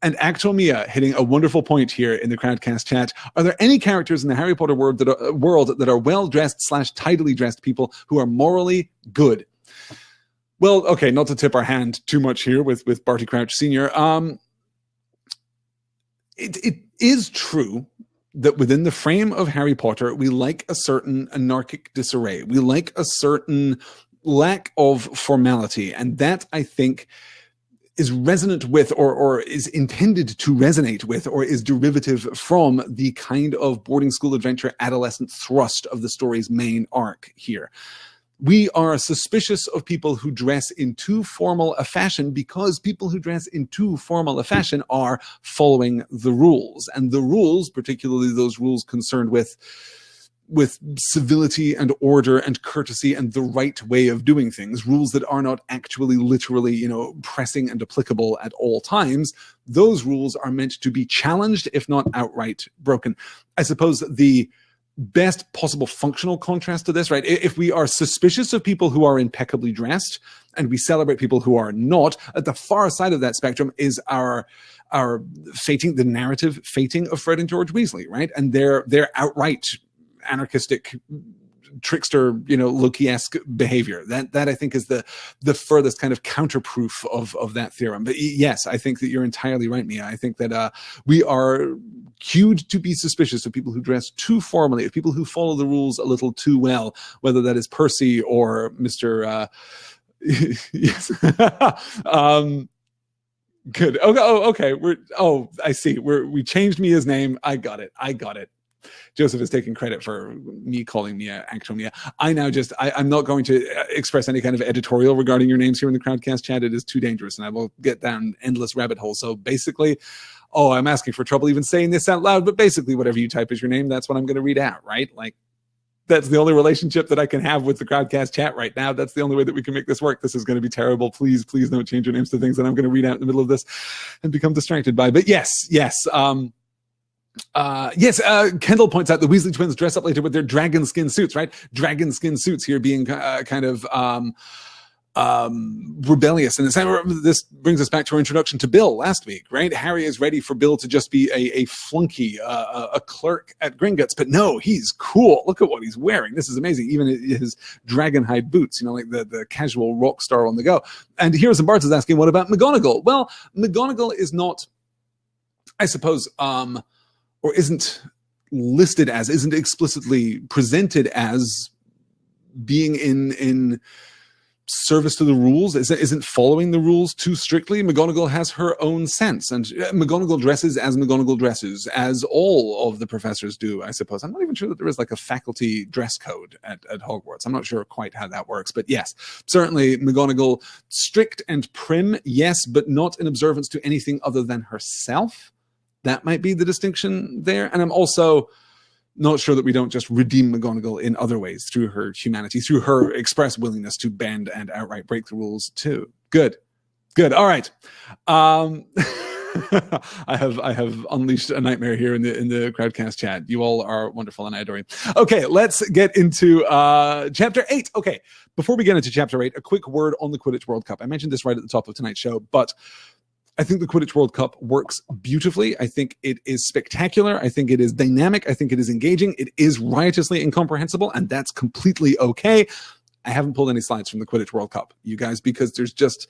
And Actual Mia hitting a wonderful point here in the Crowdcast chat. Are there any characters in the Harry Potter world that are well-dressed / tidily dressed people who are morally good? Well, okay, not to tip our hand too much here with Barty Crouch Sr. It is true that within the frame of Harry Potter, we like a certain anarchic disarray. We like a certain lack of formality. And that, I think, is resonant with or is intended to resonate with or is derivative from the kind of boarding school adventure adolescent thrust of the story's main arc here. We are suspicious of people who dress in too formal a fashion because people who dress in too formal a fashion are following the rules. And the rules, particularly those rules concerned with civility and order and courtesy and the right way of doing things, rules that are not actually literally, pressing and applicable at all times, those rules are meant to be challenged, if not outright broken. I suppose the best possible functional contrast to this, right? If we are suspicious of people who are impeccably dressed and we celebrate people who are not, at the far side of that spectrum is our fating, the narrative fating of Fred and George Weasley, right? And their outright anarchistic trickster, Loki-esque behavior. That I think is the furthest kind of counterproof of that theorem. But yes, I think that you're entirely right, Mia. I think that we are cued to be suspicious of people who dress too formally, of people who follow the rules a little too well, whether that is Percy or Mr. Yes. Good. Okay. I see. We changed Mia's name. I got it. Joseph is taking credit for me calling Mia actual Mia. I'm not going to express any kind of editorial regarding your names here in the Crowdcast chat. It is too dangerous and I will get down endless rabbit holes. So basically, I'm asking for trouble even saying this out loud, but basically whatever you type as your name, that's what I'm going to read out, right? Like, that's the only relationship that I can have with the Crowdcast chat right now. That's the only way that we can make this work. This is going to be terrible. Please don't change your names to things that I'm going to read out in the middle of this and become distracted by. But yes. Kendall points out the Weasley twins dress up later with their dragon skin suits, right? Dragon skin suits here being kind of rebellious. And this brings us back to our introduction to Bill last week, right? Harry is ready for Bill to just be a flunky, a clerk at Gringotts, but no, he's cool. Look at what he's wearing. This is amazing. Even his dragonhide boots, like the casual rock star on the go. And Heroes and Bards is asking, what about McGonagall? Well, McGonagall is not, I suppose, or isn't explicitly presented as being in service to the rules, isn't following the rules too strictly. McGonagall has her own sense, and McGonagall dresses as McGonagall dresses, as all of the professors do, I suppose. I'm not even sure that there is like a faculty dress code at Hogwarts. I'm not sure quite how that works, but yes, certainly McGonagall, strict and prim, yes, but not in observance to anything other than herself. That might be the distinction there. And I'm also not sure that we don't just redeem McGonagall in other ways through her humanity, through her express willingness to bend and outright break the rules too. Good. All right. I have unleashed a nightmare here in the Crowdcast chat. You all are wonderful and I adore you. Okay, let's get into chapter 8. Okay, before we get into chapter 8, a quick word on the Quidditch World Cup. I mentioned this right at the top of tonight's show, but I think the Quidditch World Cup works beautifully. I think it is spectacular. I think it is dynamic. I think it is engaging. It is riotously incomprehensible, and that's completely okay. I haven't pulled any slides from the Quidditch World Cup, you guys, because there's just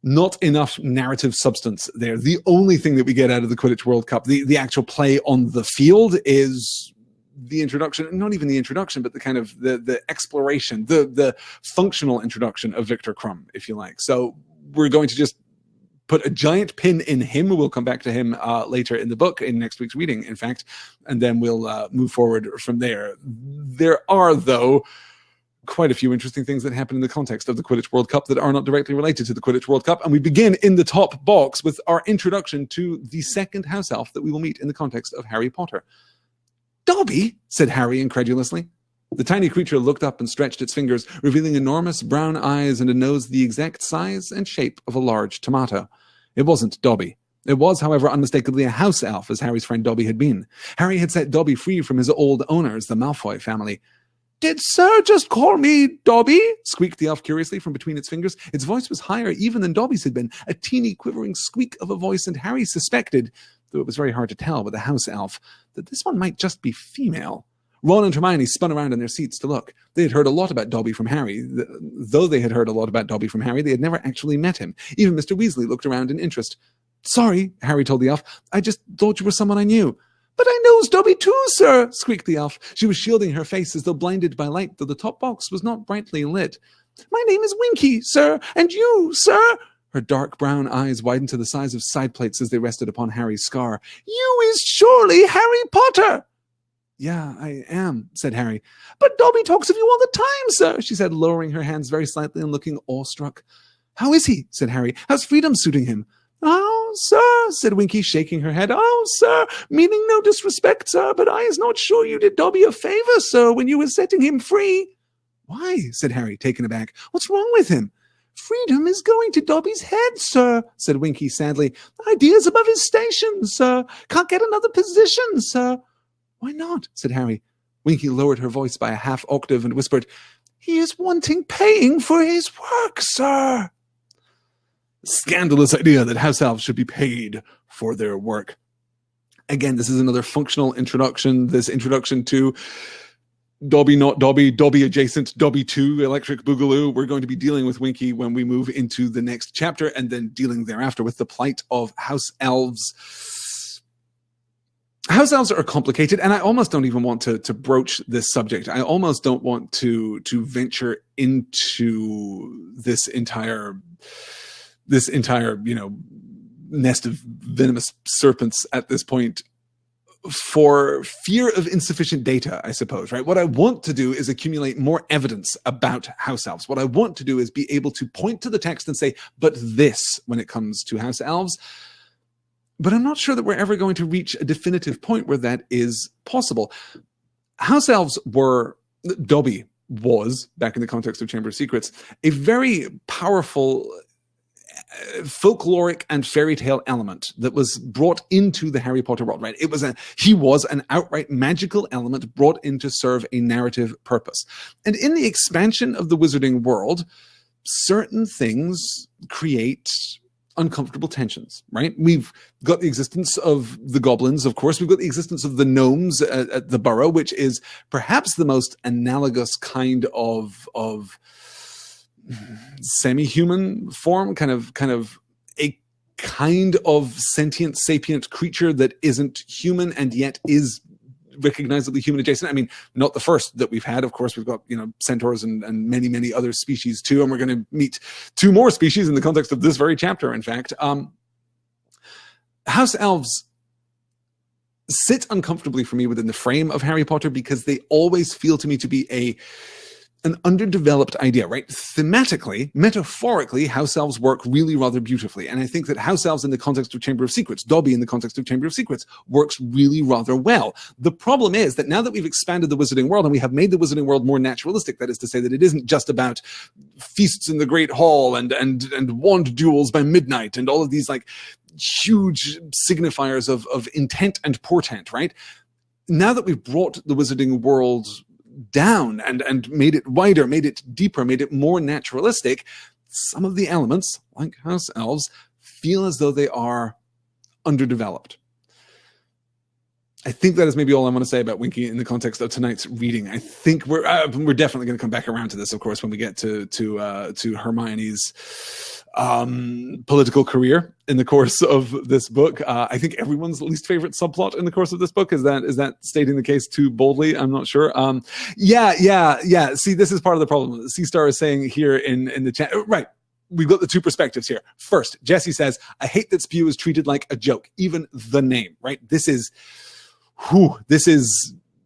not enough narrative substance there. The only thing that we get out of the Quidditch World Cup, the actual play on the field, is the introduction, not even the introduction, but the kind of the exploration, the functional introduction of Victor Crumb, if you like. So we're going to just put a giant pin in him. We'll come back to him later in the book, in next week's reading, in fact, and then we'll move forward from there. There are, though, quite a few interesting things that happen in the context of the Quidditch World Cup that are not directly related to the Quidditch World Cup, and we begin in the top box with our introduction to the second house elf that we will meet in the context of Harry Potter. "Dobby?" said Harry incredulously. The tiny creature looked up and stretched its fingers, revealing enormous brown eyes and a nose the exact size and shape of a large tomato. It wasn't Dobby. It was, however, unmistakably a house elf, as Harry's friend Dobby had been. Harry had set Dobby free from his old owners, the Malfoy family. "Did Sir just call me Dobby?" squeaked the elf curiously from between its fingers. Its voice was higher even than Dobby's had been, a teeny quivering squeak of a voice, and Harry suspected, though it was very hard to tell with a house elf, that this one might just be female. Ron and Hermione spun around in their seats to look. They had heard a lot about Dobby from Harry. Though they had heard a lot about Dobby from Harry, they had never actually met him. Even Mr. Weasley looked around in interest. "Sorry," Harry told the elf. "I just thought you were someone I knew." But I knows Dobby too, sir, squeaked the elf. She was shielding her face as though blinded by light, though the top box was not brightly lit. My name is Winky, sir, and you, sir? Her dark brown eyes widened to the size of side plates as they rested upon Harry's scar. You is surely Harry Potter! Yeah, I am, said Harry. But Dobby talks of you all the time, sir, she said, lowering her hands very slightly and looking awestruck. How is he? Said Harry. How's freedom suiting him? Oh, sir, said Winky, shaking her head. Oh, sir, meaning no disrespect, sir, but I is not sure you did Dobby a favour, sir, when you was setting him free. Why? Said Harry, taken aback. What's wrong with him? Freedom is going to Dobby's head, sir, said Winky sadly. Ideas above his station, sir. Can't get another position, sir. Why not? Said Harry. Winky lowered her voice by a half octave and whispered, He is wanting paying for his work, sir. Scandalous idea that house elves should be paid for their work. Again, this is another functional introduction. This introduction to Dobby, not Dobby, Dobby adjacent, Dobby 2, Electric Boogaloo. We're going to be dealing with Winky when we move into the next chapter and then dealing thereafter with the plight of house elves. House elves are complicated, and I almost don't even want to broach this subject. I almost don't want to venture into this entire nest of venomous serpents at this point, for fear of insufficient data, I suppose, right? What I want to do is accumulate more evidence about house elves. What I want to do is be able to point to the text and say, but this, when it comes to house elves. But I'm not sure that we're ever going to reach a definitive point where that is possible. House elves were, Dobby was, back in the context of Chamber of Secrets, a very powerful folkloric and fairy tale element that was brought into the Harry Potter world, right? He was an outright magical element brought in to serve a narrative purpose. And in the expansion of the wizarding world, certain things create uncomfortable tensions, right? We've got the existence of the goblins, of course. We've got the existence of the gnomes at the Burrow, which is perhaps the most analogous kind of semi-human form, kind of a kind of sentient, sapient creature that isn't human and yet is recognizably human adjacent. I mean, not the first that we've had. Of course, we've got, centaurs and many, many other species too. And we're going to meet two more species in the context of this very chapter, in fact. House elves sit uncomfortably for me within the frame of Harry Potter because they always feel to me to be an underdeveloped idea, right? Thematically, metaphorically, house elves work really rather beautifully. And I think that house elves in the context of Chamber of Secrets, Dobby in the context of Chamber of Secrets, works really rather well. The problem is that now that we've expanded the wizarding world and we have made the wizarding world more naturalistic, that is to say that it isn't just about feasts in the Great Hall and wand duels by midnight and all of these like huge signifiers of intent and portent, right? Now that we've brought the wizarding world down and made it wider, made it deeper, made it more naturalistic, some of the elements, like house elves, feel as though they are underdeveloped. I think that is maybe all I want to say about Winky in the context of tonight's reading. I think we're definitely going to come back around to this, of course, when we get to Hermione's political career in the course of this book. I think everyone's least favorite subplot in the course of this book is that stating the case too boldly. I'm not sure. Yeah. See, this is part of the problem. C-Star is saying here in the chat, right? We've got the two perspectives here. First, Jesse says, I hate that Spew is treated like a joke, even the name, right? This is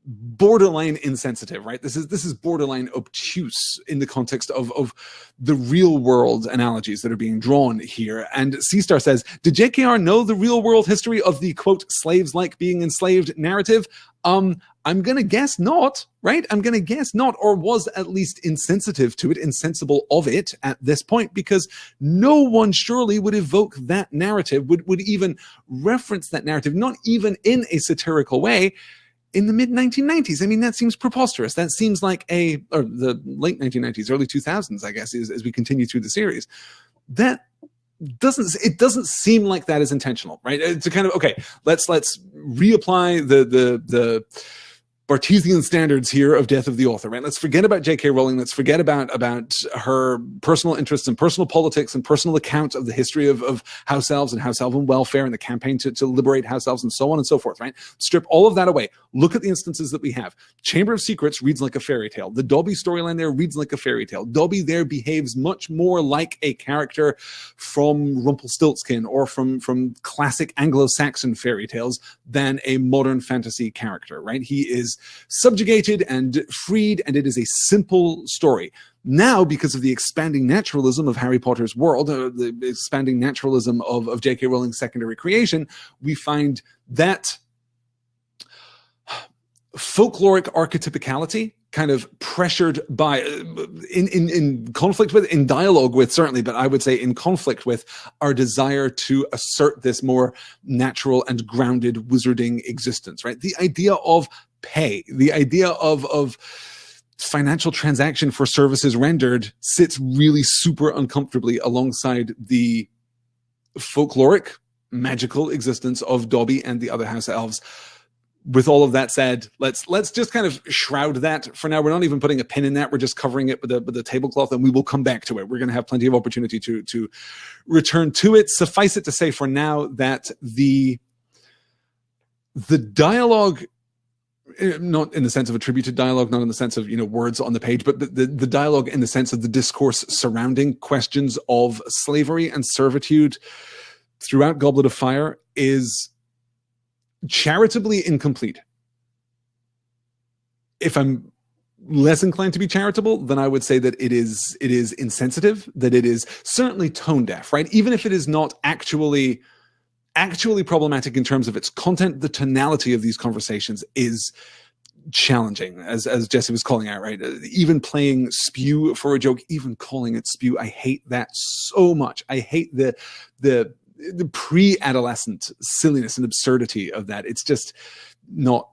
borderline insensitive, right? This is borderline obtuse in the context of the real world analogies that are being drawn here. And C-Star says, did JKR know the real world history of the quote slaves like being enslaved narrative? I'm going to guess not, right? I'm going to guess not, or was at least insensitive to it, insensible of it at this point, because no one surely would evoke that narrative, would even reference that narrative, not even in a satirical way, in the mid-1990s. I mean, that seems preposterous. That seems like or the late 1990s, early 2000s, I guess, as we continue through the series. It doesn't seem like that is intentional, right? To kind of, okay, let's reapply the Bartesian standards here of death of the author, right? Let's forget about J.K. Rowling. Let's forget about her personal interests and personal politics and personal accounts of the history of house elves and house elven welfare and the campaign to liberate house elves and so on and so forth, right? Strip all of that away. Look at the instances that we have. Chamber of Secrets reads like a fairy tale. The Dobby storyline there reads like a fairy tale. Dobby there behaves much more like a character from Rumpelstiltskin or from classic Anglo-Saxon fairy tales than a modern fantasy character, right? He is subjugated and freed, and it is a simple story. Now, because of the expanding naturalism of Harry Potter's world, the expanding naturalism of J.K. Rowling's secondary creation, we find that folkloric archetypicality kind of pressured by, in conflict with, in dialogue with certainly, but I would say in conflict with our desire to assert this more natural and grounded wizarding existence, right? The idea of pay, the idea of financial transaction for services rendered sits really super uncomfortably alongside the folkloric, magical existence of Dobby and the other house elves. With all of that said, let's just kind of shroud that for now. We're not even putting a pin in that. We're just covering it with a tablecloth, and we will come back to it. We're going to have plenty of opportunity to return to it. Suffice it to say for now that the dialogue, not in the sense of attributed dialogue, not in the sense of, words on the page, but the dialogue in the sense of the discourse surrounding questions of slavery and servitude throughout Goblet of Fire is charitably incomplete. If I'm less inclined to be charitable, then I would say that it is insensitive, that it is certainly tone deaf, right? Even if it is not actually problematic in terms of its content, the tonality of these conversations is challenging, as Jesse was calling out, right? Even playing spew for a joke, even calling it spew, I hate that so much. I hate the pre-adolescent silliness and absurdity of that. It's just not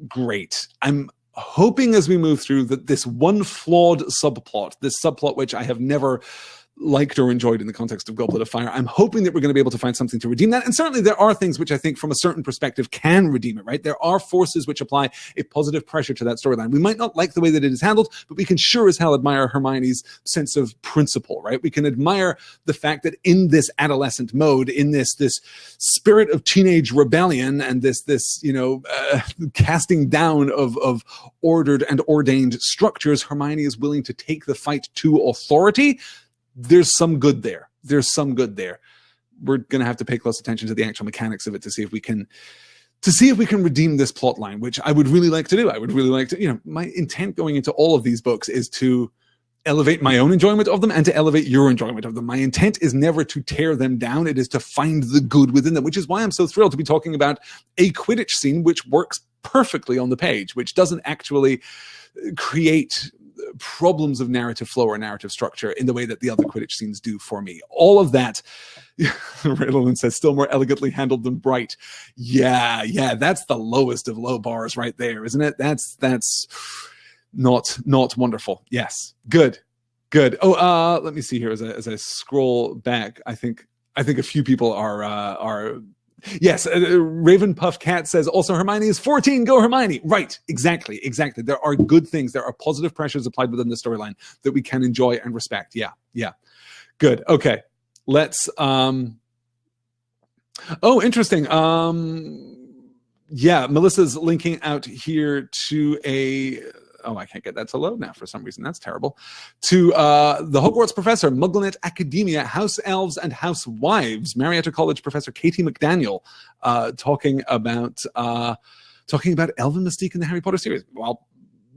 great. I'm hoping as we move through that this one flawed subplot, this subplot which I have never liked or enjoyed in the context of Goblet of Fire, I'm hoping that we're going to be able to find something to redeem that. And certainly there are things which I think from a certain perspective can redeem it, right? There are forces which apply a positive pressure to that storyline. We might not like the way that it is handled, but we can sure as hell admire Hermione's sense of principle, right? We can admire the fact that in this adolescent mode, in this spirit of teenage rebellion and this casting down of ordered and ordained structures, Hermione is willing to take the fight to authority. There's some good there. There's some good there. We're going to have to pay close attention to the actual mechanics of it to see if we can redeem this plot line, which I would really like to do. I would really like to, my intent going into all of these books is to elevate my own enjoyment of them and to elevate your enjoyment of them. My intent is never to tear them down. It is to find the good within them, which is why I'm so thrilled to be talking about a Quidditch scene which works perfectly on the page, which doesn't actually create problems of narrative flow or narrative structure in the way that the other Quidditch scenes do for me. All of that, Riddleman says, still more elegantly handled than Bright. Yeah, that's the lowest of low bars right there, isn't it? That's not wonderful. Yes, good. Oh, let me see here as I scroll back. I think a few people are. Yes, Raven Puff Cat says also Hermione is 14. Go Hermione. Right, exactly. There are good things. There are positive pressures applied within the storyline that we can enjoy and respect. Yeah. Good. Okay, let's. Oh, interesting. Yeah, Melissa's linking out here to a. Oh, I can't get that to load now for some reason. That's terrible. To the Hogwarts professor, Mugglenet Academia, House Elves and Housewives, Marietta College professor Katie McDaniel, talking about Elven Mystique in the Harry Potter series. Well,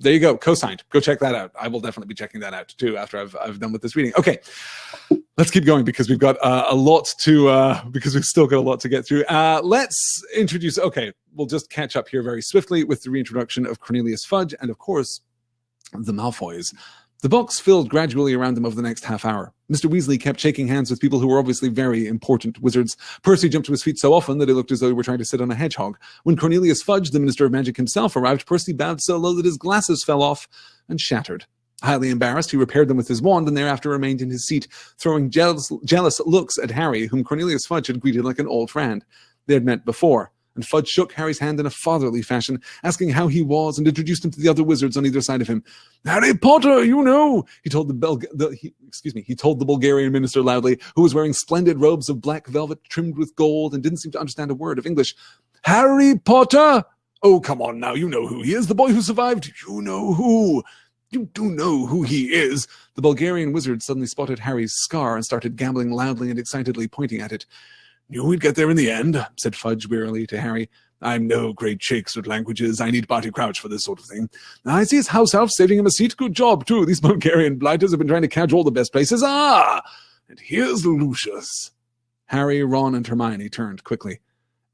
there you go. Co-signed. Go check that out. I will definitely be checking that out too after I've done with this reading. Okay, let's keep going because we've got a lot to because we've still got a lot to get through. Let's introduce. Okay, we'll just catch up here very swiftly with the reintroduction of Cornelius Fudge and of course the Malfoys. The box filled gradually around them over the next half hour. Mr. Weasley kept shaking hands with people who were obviously very important wizards. Percy jumped to his feet so often that it looked as though he were trying to sit on a hedgehog. When Cornelius Fudge, the Minister of Magic himself, arrived, Percy bowed so low that his glasses fell off and shattered. Highly embarrassed, he repaired them with his wand and thereafter remained in his seat, throwing jealous looks at Harry, whom Cornelius Fudge had greeted like an old friend. They had met before, and Fudge shook Harry's hand in a fatherly fashion, asking how he was and introduced him to the other wizards on either side of him. "Harry Potter, you know," he told he told the Bulgarian minister loudly, who was wearing splendid robes of black velvet trimmed with gold and didn't seem to understand a word of English. "Harry Potter? Oh, come on now, you know who he is, the boy who survived. You know who. You do know who he is." The Bulgarian wizard suddenly spotted Harry's scar and started gambling loudly and excitedly, pointing at it. "Knew we'd get there in the end," said Fudge wearily to Harry. "I'm no great shakes with languages. I need Barty Crouch for this sort of thing. I see his house elf saving him a seat. Good job, too. These Bulgarian blighters have been trying to catch all the best places. Ah! And here's Lucius." Harry, Ron, and Hermione turned quickly.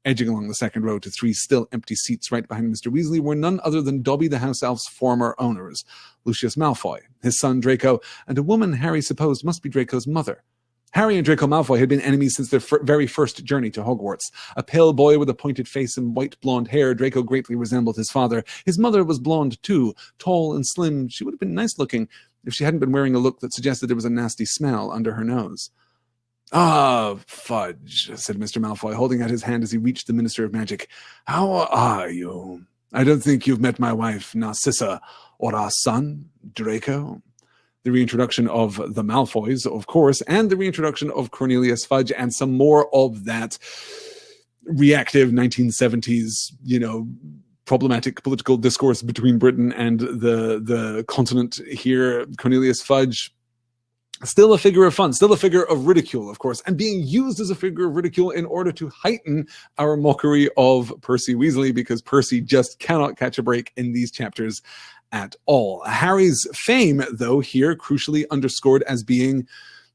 Edging along the second row to 3 still empty seats right behind Mr. Weasley were none other than Dobby the house elf's former owners, Lucius Malfoy, his son Draco, and a woman Harry supposed must be Draco's mother. Harry and Draco Malfoy had been enemies since their very first journey to Hogwarts. A pale boy with a pointed face and white blonde hair, Draco greatly resembled his father. His mother was blonde too, tall and slim. She would have been nice looking if she hadn't been wearing a look that suggested there was a nasty smell under her nose. "Ah, Fudge," said Mr. Malfoy, holding out his hand as he reached the Minister of Magic. "How are you? I don't think you've met my wife, Narcissa, or our son, Draco." The reintroduction of the Malfoys, of course, and the reintroduction of Cornelius Fudge, and some more of that reactive 1970s, problematic political discourse between Britain and the continent here. Cornelius Fudge, still a figure of fun, still a figure of ridicule, of course, and being used as a figure of ridicule in order to heighten our mockery of Percy Weasley, because Percy just cannot catch a break in these chapters at all. Harry's fame, though, here crucially underscored as being,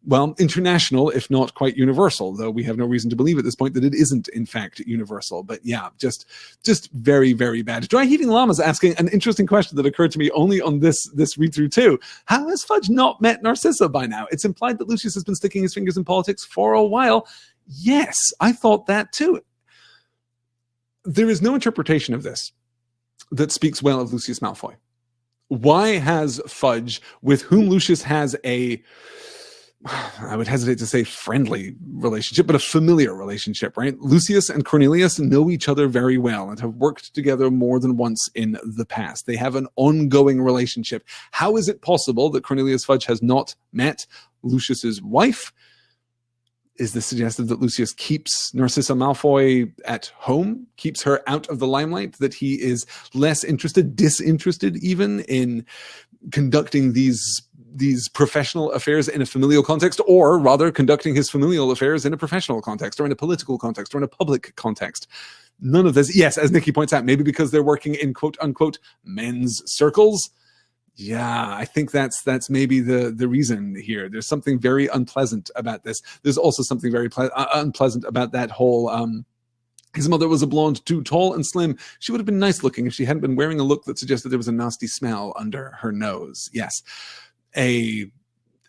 well, international, if not quite universal, though we have no reason to believe at this point that it isn't, in fact, universal. But yeah, just very, very bad. Dry Heaving Llama's asking an interesting question that occurred to me only on this read-through too. How has Fudge not met Narcissa by now? It's implied that Lucius has been sticking his fingers in politics for a while. Yes, I thought that too. There is no interpretation of this that speaks well of Lucius Malfoy. Why has Fudge, with whom Lucius has a, I would hesitate to say friendly relationship, but a familiar relationship, right? Lucius and Cornelius know each other very well and have worked together more than once in the past. They have an ongoing relationship. How is it possible that Cornelius Fudge has not met Lucius's wife? Is this suggestive that Lucius keeps Narcissa Malfoy at home, keeps her out of the limelight, that he is less interested, disinterested even, in conducting these professional affairs in a familial context, or rather conducting his familial affairs in a professional context, or in a political context, or in a public context? None of this. Yes, as Nikki points out, maybe because they're working in quote-unquote men's circles. Yeah, I think that's maybe the reason here. There's something very unpleasant about this. There's also something very unpleasant about that whole his mother was a blonde too, tall and slim. She would have been nice looking if she hadn't been wearing a look that suggested there was a nasty smell under her nose. Yes, a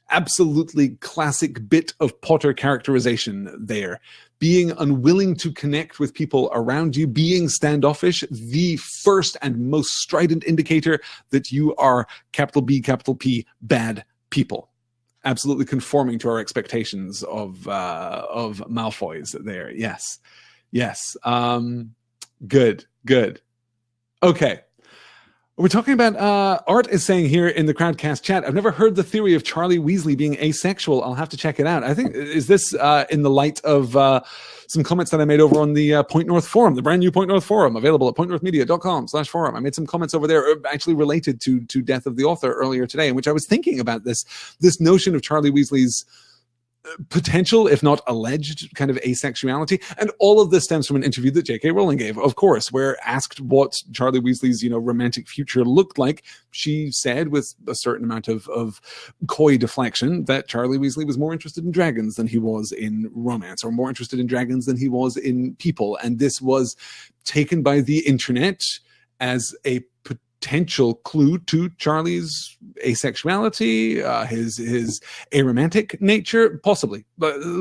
absolutely classic bit of Potter characterization there. Being unwilling to connect with people around you, being standoffish, the first and most strident indicator that you are capital B, capital P, bad people. Absolutely conforming to our expectations of Malfoys there. Yes. Yes. Good. Okay. We're talking about, Art is saying here in the Crowdcast chat, I've never heard the theory of Charlie Weasley being asexual. I'll have to check it out. I think, is this in the light of some comments that I made over on the Point North forum, the brand new Point North forum, available at pointnorthmedia.com/forum. I made some comments over there actually related to Death of the Author earlier today, in which I was thinking about this notion of Charlie Weasley's potential, if not alleged, kind of asexuality. And all of this stems from an interview that J.K. Rowling gave, of course, where asked what Charlie Weasley's, romantic future looked like, she said with a certain amount of coy deflection that Charlie Weasley was more interested in dragons than he was in romance, or more interested in dragons than he was in people. And this was taken by the internet as a potential clue to Charlie's asexuality, his aromantic nature, possibly.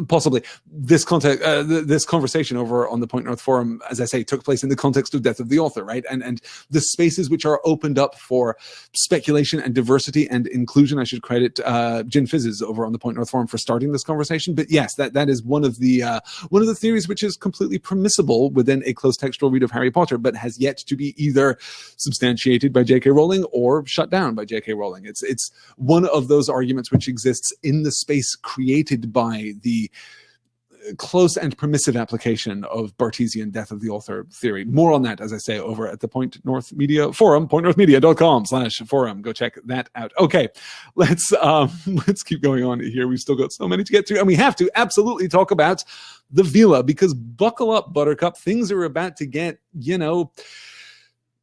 possibly. This context, this conversation over on the Point North Forum, as I say, took place in the context of Death of the Author, right? And the spaces which are opened up for speculation and diversity and inclusion. I should credit Gin Fizzes over on the Point North Forum for starting this conversation. But yes, that is one of the theories which is completely permissible within a close textual read of Harry Potter, but has yet to be either substantiated by J.K. Rowling or shut down by J.K. Rowling. It's one of those arguments which exists in the space created by the close and permissive application of Bartesian Death of the Author theory. More on that, as I say, over at the Point North Media Forum, pointnorthmedia.com/forum. Go check that out. Okay, let's keep going on here. We've still got so many to get to, and we have to absolutely talk about the Vela, because buckle up, Buttercup. Things are about to get,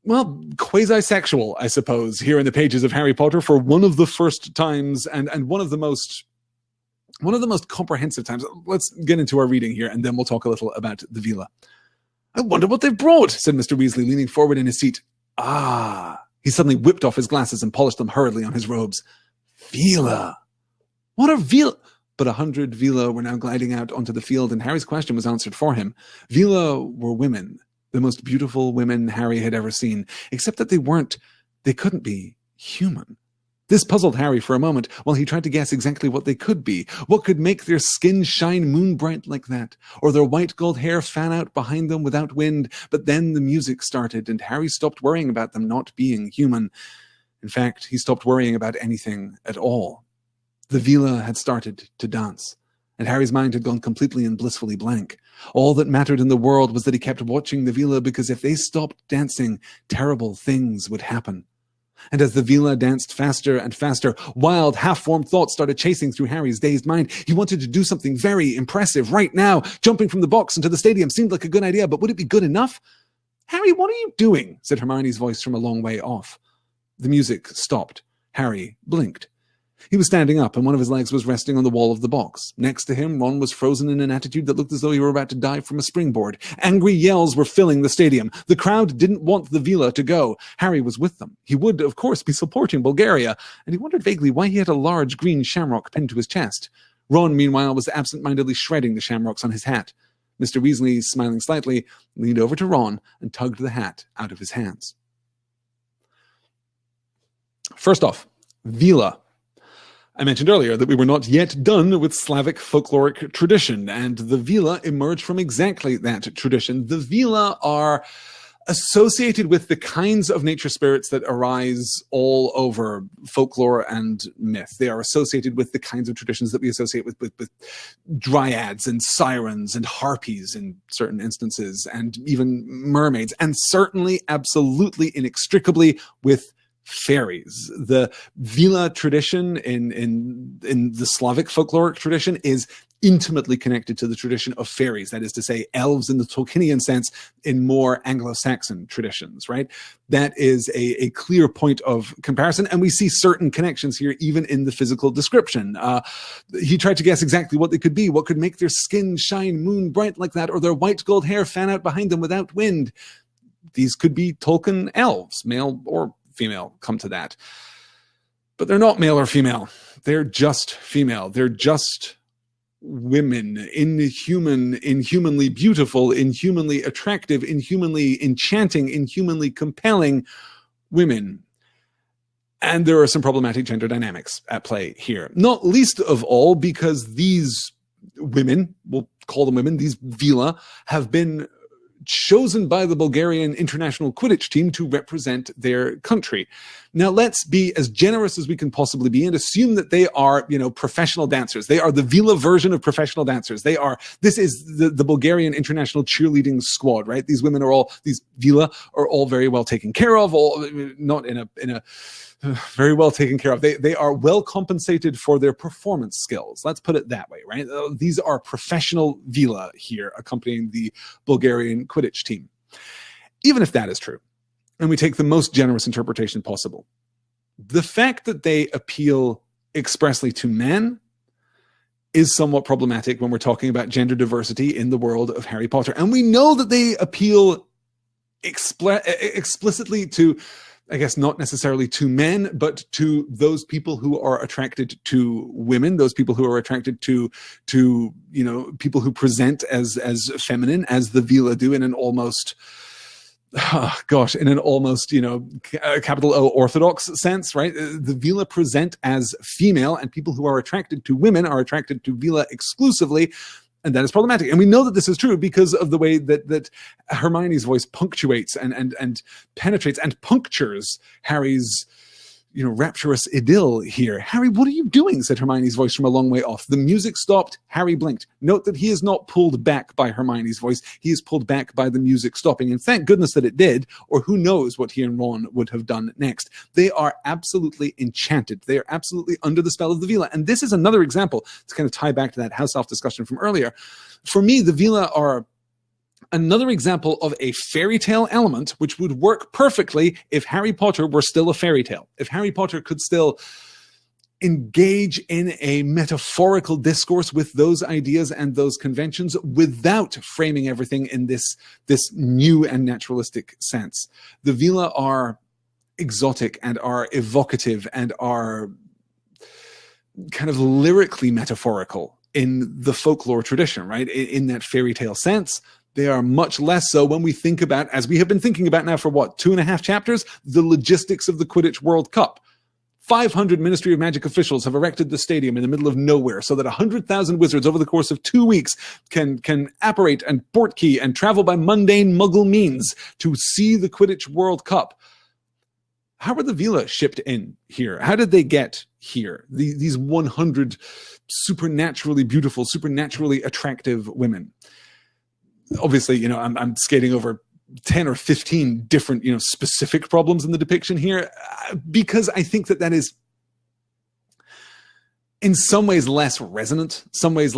well, quasi-sexual, I suppose, here in the pages of Harry Potter for one of the first times and one of the most comprehensive times. Let's get into our reading here, and then we'll talk a little about the Vela. I wonder what they've brought, said Mr. Weasley, leaning forward in his seat. Ah, he suddenly whipped off his glasses and polished them hurriedly on his robes. Vela. What are Vela? But 100 Vela were now gliding out onto the field, and Harry's question was answered for him. Vela were women, the most beautiful women Harry had ever seen, except that they couldn't be human. This puzzled Harry for a moment while he tried to guess exactly what they could be. What could make their skin shine moon bright like that, or their white gold hair fan out behind them without wind? But then the music started, and Harry stopped worrying about them not being human. In fact, he stopped worrying about anything at all. The Vela had started to dance, and Harry's mind had gone completely and blissfully blank. All that mattered in the world was that he kept watching the Vela, because if they stopped dancing, terrible things would happen. And as the Vela danced faster and faster, wild, half-formed thoughts started chasing through Harry's dazed mind. He wanted to do something very impressive right now. Jumping from the box into the stadium seemed like a good idea, but would it be good enough? Harry, what are you doing? Said Hermione's voice from a long way off. The music stopped. Harry blinked. He was standing up, and one of his legs was resting on the wall of the box. Next to him, Ron was frozen in an attitude that looked as though he were about to dive from a springboard. Angry yells were filling the stadium. The crowd didn't want the Vela to go. Harry was with them. He would, of course, be supporting Bulgaria, and he wondered vaguely why he had a large green shamrock pinned to his chest. Ron, meanwhile, was absent-mindedly shredding the shamrocks on his hat. Mr. Weasley, smiling slightly, leaned over to Ron and tugged the hat out of his hands. First off, Vela. I mentioned earlier that we were not yet done with Slavic folkloric tradition, and the Vela emerged from exactly that tradition. The Vela are associated with the kinds of nature spirits that arise all over folklore and myth. They are associated with the kinds of traditions that we associate with dryads and sirens and harpies in certain instances, and even mermaids, and certainly, absolutely, inextricably with fairies. The Vela tradition in the Slavic folkloric tradition is intimately connected to the tradition of fairies, that is to say, elves in the Tolkienian sense in more Anglo-Saxon traditions, right? That is a clear point of comparison, and we see certain connections here even in the physical description. He tried to guess exactly what they could be, what could make their skin shine moon bright like that, or their white gold hair fan out behind them without wind. These could be Tolkien elves, male or female, come to that. But they're not male or female. They're just female. They're just women, inhumanly beautiful, inhumanly attractive, inhumanly enchanting, inhumanly compelling women. And there are some problematic gender dynamics at play here. Not least of all because these women, we'll call them women, these Vela, have been chosen by the Bulgarian international Quidditch team to represent their country. Now, let's be as generous as we can possibly be and assume that they are, professional dancers. They are the Vela version of professional dancers. This is the Bulgarian international cheerleading squad, right? These Vela are all very well taken care of, not in a very well taken care of. They are well compensated for their performance skills. Let's put it that way, right? These are professional Vela here accompanying the Bulgarian Quidditch team. Even if that is true, and we take the most generous interpretation possible, the fact that they appeal expressly to men is somewhat problematic when we're talking about gender diversity in the world of Harry Potter. And we know that they appeal explicitly to I guess not necessarily to men, but to those people who are attracted to women, those people who are attracted to people who present as feminine, as the Vela do in an almost, in an almost, capital O orthodox sense, right? The Vela present as female, and people who are attracted to women are attracted to Vela exclusively. And that is problematic. And we know that this is true because of the way that Hermione's voice punctuates and penetrates and punctures Harry's, rapturous idyll here. "Harry, what are you doing?" said Hermione's voice from a long way off. The music stopped. Harry blinked. Note that he is not pulled back by Hermione's voice. He is pulled back by the music stopping. And thank goodness that it did, or who knows what he and Ron would have done next. They are absolutely enchanted. They are absolutely under the spell of the Vela. And this is another example to kind of tie back to that house elf discussion from earlier. For me, the Vela are another example of a fairy tale element which would work perfectly if Harry Potter were still a fairy tale. If Harry Potter could still engage in a metaphorical discourse with those ideas and those conventions without framing everything in this new and naturalistic sense. The Vela are exotic and are evocative and are kind of lyrically metaphorical in the folklore tradition, right? In that fairy tale sense. They are much less so when we think about, as we have been thinking about now for 2.5 chapters, the logistics of the Quidditch World Cup. 500 Ministry of Magic officials have erected the stadium in the middle of nowhere so that 100,000 wizards over the course of 2 weeks can apparate and portkey and travel by mundane muggle means to see the Quidditch World Cup. How were the Vela shipped in here? How did they get here? These 100 supernaturally beautiful, supernaturally attractive women. Obviously, I'm skating over 10 or 15 different, specific problems in the depiction here, because I think that is in some ways less resonant, some ways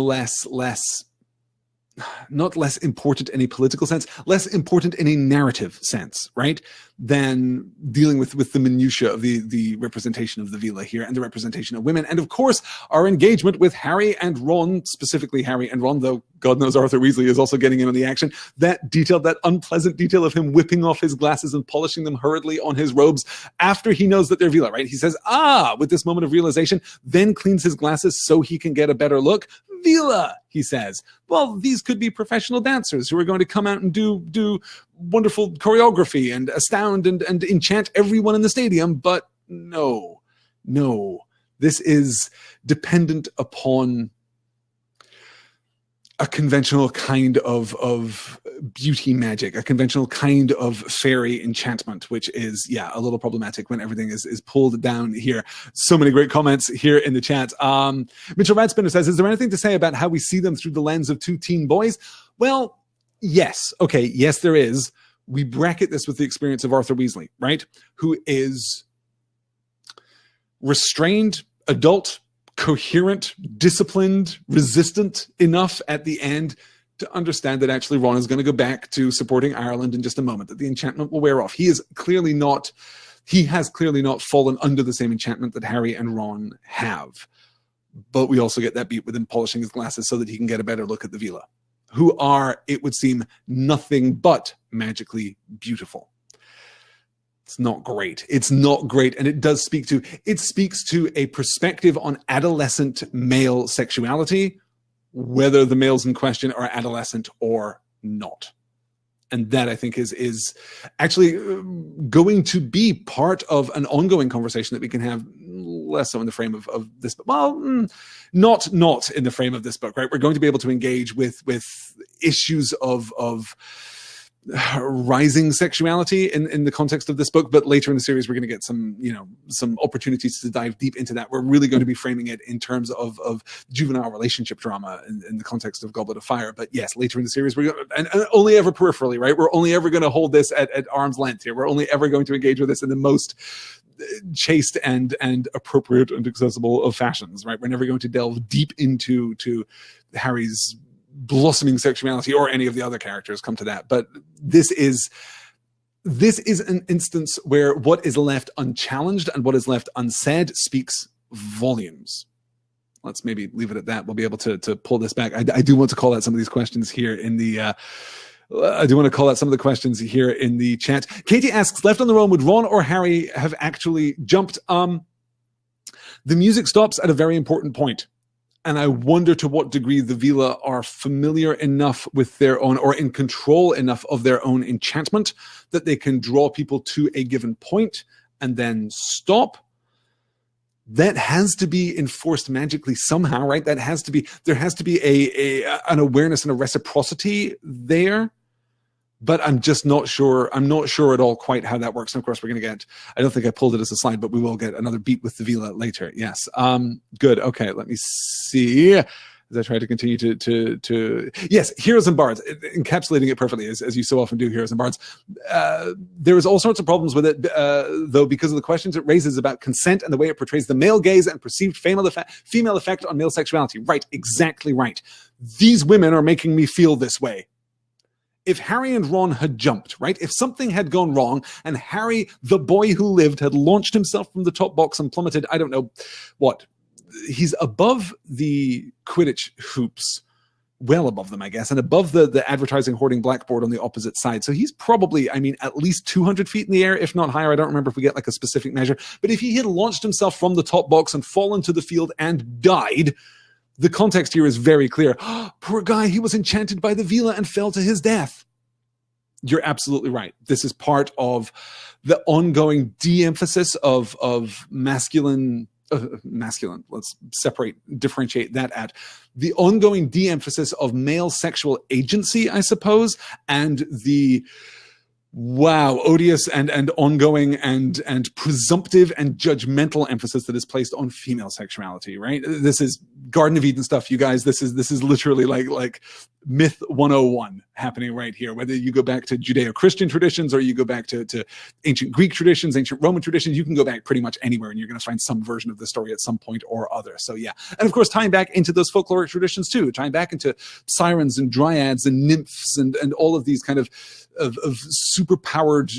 not less important in a political sense, less important in a narrative sense, right? Than dealing with the minutiae of the representation of the Vela here and the representation of women. And of course, our engagement with Harry and Ron, specifically Harry and Ron, though God knows Arthur Weasley is also getting in on the action. That detail, that unpleasant detail of him whipping off his glasses and polishing them hurriedly on his robes after he knows that they're Vela, right? He says, with this moment of realization, then cleans his glasses so he can get a better look. Vela, he says. Well, these could be professional dancers who are going to come out and do wonderful choreography and astound and enchant everyone in the stadium. But no, this is dependent upon a conventional kind of beauty magic, a conventional kind of fairy enchantment, which is, a little problematic when everything is pulled down here. So many great comments here in the chat. Mitchell Radspinner says, is there anything to say about how we see them through the lens of 2 teen boys? Well, yes. Okay, yes, there is. We bracket this with the experience of Arthur Weasley, right? Who is restrained, adult, coherent, disciplined, resistant enough at the end to understand that actually Ron is going to go back to supporting Ireland in just a moment, that the enchantment will wear off. He has clearly not fallen under the same enchantment that Harry and Ron have. But we also get that beat with him polishing his glasses so that he can get a better look at the Vela, who are, it would seem, nothing but magically beautiful. It's not great. It's not great. And it speaks to a perspective on adolescent male sexuality, whether the males in question are adolescent or not. And that, I think, is actually going to be part of an ongoing conversation that we can have, less so in the frame of this book. Well, not in the frame of this book, right? We're going to be able to engage with issues of rising sexuality in the context of this book, but later in the series we're going to get some opportunities to dive deep into that. We're really going to be framing it in terms of juvenile relationship drama in the context of Goblet of Fire. But yes, later in the series we're going to, and only ever peripherally, right? We're only ever going to hold this at arm's length here. We're only ever going to engage with this in the most chaste and appropriate and accessible of fashions, right? We're never going to delve deep into Harry's blossoming sexuality or any of the other characters, come to that. But this is an instance where what is left unchallenged and what is left unsaid speaks volumes. Let's maybe leave it at that. We'll be able to pull this back. I do want to call out some of these questions here in the I do want to call out some of the questions here in the chat. Katie asks, left on their own, would Ron or Harry have actually jumped? The music stops at a very important point. And I wonder to what degree the Vela are familiar enough with their own, or in control enough of their own enchantment, that they can draw people to a given point and then stop. That has to be enforced magically somehow, right? There has to be an awareness and a reciprocity there. But I'm just not sure. I'm not sure at all quite how that works. And of course, we're going to get, I don't think I pulled it as a slide, but we will get another beat with the Vela later. Yes. Good. Okay. Let me see. As I try to continue yes, Heroes and Bards, encapsulating it perfectly, as you so often do, Heroes and Bards. There is all sorts of problems with it, though, because of the questions it raises about consent and the way it portrays the male gaze and perceived female effect on male sexuality. Right. Exactly right. These women are making me feel this way. If Harry and Ron had jumped, right? If something had gone wrong and Harry, the boy who lived, had launched himself from the top box and plummeted, I don't know what, he's above the Quidditch hoops, well above them, I guess, and above the advertising hoarding blackboard on the opposite side. So he's probably, I mean, at least 200 feet in the air, if not higher. I don't remember if we get like a specific measure. But if he had launched himself from the top box and fallen to the field and died, the context here is very clear. Oh, poor guy, he was enchanted by the Vela and fell to his death. You're absolutely right. This is part of the ongoing de-emphasis of masculine, let's differentiate that at. The ongoing de-emphasis of male sexual agency, I suppose, and the odious and ongoing and presumptive and judgmental emphasis that is placed on female sexuality, right? This is Garden of Eden stuff, you guys. This is literally like myth 101 happening right here. Whether you go back to Judeo-Christian traditions or you go back to ancient Greek traditions, ancient Roman traditions, you can go back pretty much anywhere and you're going to find some version of the story at some point or other. So yeah. And of course, tying back into those folkloric traditions too, tying back into sirens and dryads and nymphs and all of these kind of super-powered,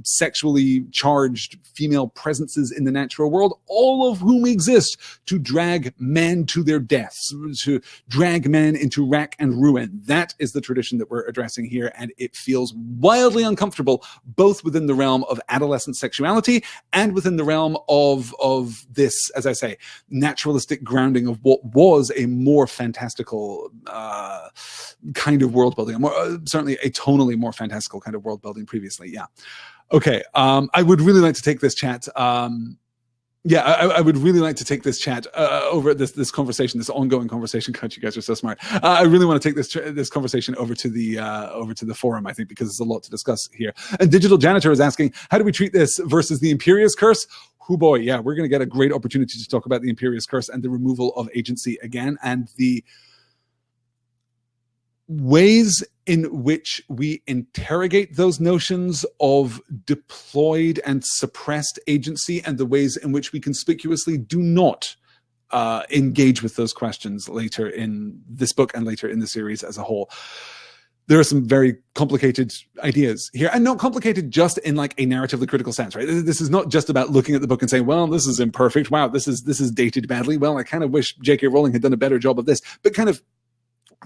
sexually charged female presences in the natural world, all of whom exist to drag men to their deaths, to drag men into rack and ruin. That is the tradition that we're addressing here, and it feels wildly uncomfortable, both within the realm of adolescent sexuality and within the realm of this, as I say, naturalistic grounding of what was a more fantastical kind of world building, certainly a tonally more fantastical kind of world building previously. Yeah. Okay. I would really like to take this chat. I would really like to take this chat over this conversation, this ongoing conversation. God, you guys are so smart. I really want to take this conversation over to the forum, I think, because there's a lot to discuss here. And Digital Janitor is asking, how do we treat this versus the Imperious Curse? Oh boy, yeah, we're going to get a great opportunity to talk about the Imperious Curse and the removal of agency again, and the ways in which we interrogate those notions of deployed and suppressed agency, and the ways in which we conspicuously do not engage with those questions later in this book and later in the series as a whole. There are some very complicated ideas here, and not complicated just in like a narratively critical sense, right? This is not just about looking at the book and saying, well, this is imperfect. Wow, this is dated badly. Well, I kind of wish J.K. Rowling had done a better job of this, but kind of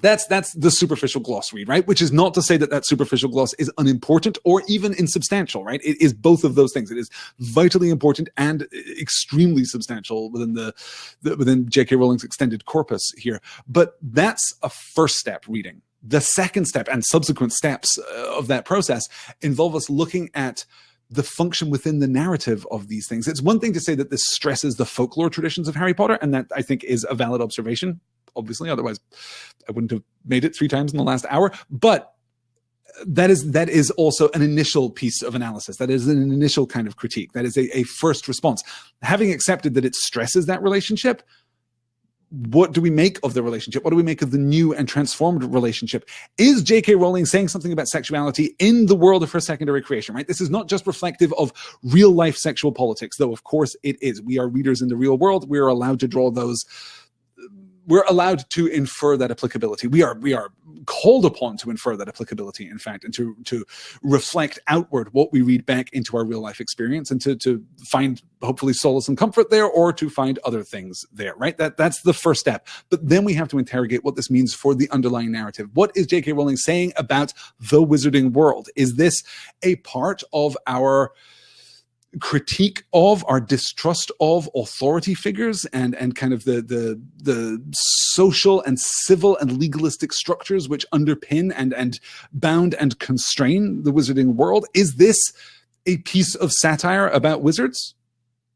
that's the superficial gloss read, right? Which is not to say that superficial gloss is unimportant or even insubstantial, right? It is both of those things. It is vitally important and extremely substantial within J.K. Rowling's extended corpus here. But that's a first step reading. The second step and subsequent steps of that process involve us looking at the function within the narrative of these things. It's one thing to say that this stresses the folklore traditions of Harry Potter, and that I think is a valid observation. Obviously, otherwise I wouldn't have made it 3 times in the last hour. But that is also an initial piece of analysis. That is an initial kind of critique. That is a first response. Having accepted that it stresses that relationship, what do we make of the relationship? What do we make of the new and transformed relationship? Is J.K. Rowling saying something about sexuality in the world of her secondary creation, right? This is not just reflective of real life sexual politics, though of course it is. We are readers in the real world. We are allowed to draw those we're allowed to infer that applicability. We are called upon to infer that applicability, in fact, and to reflect outward what we read back into our real life experience, and to find hopefully solace and comfort there, or to find other things there, right? That's the first step. But then we have to interrogate what this means for the underlying narrative. What is J.K. Rowling saying about the wizarding world? Is this a part of our critique of, our distrust of authority figures and kind of the social and civil and legalistic structures which underpin and bound and constrain the wizarding world? Is this a piece of satire about wizards?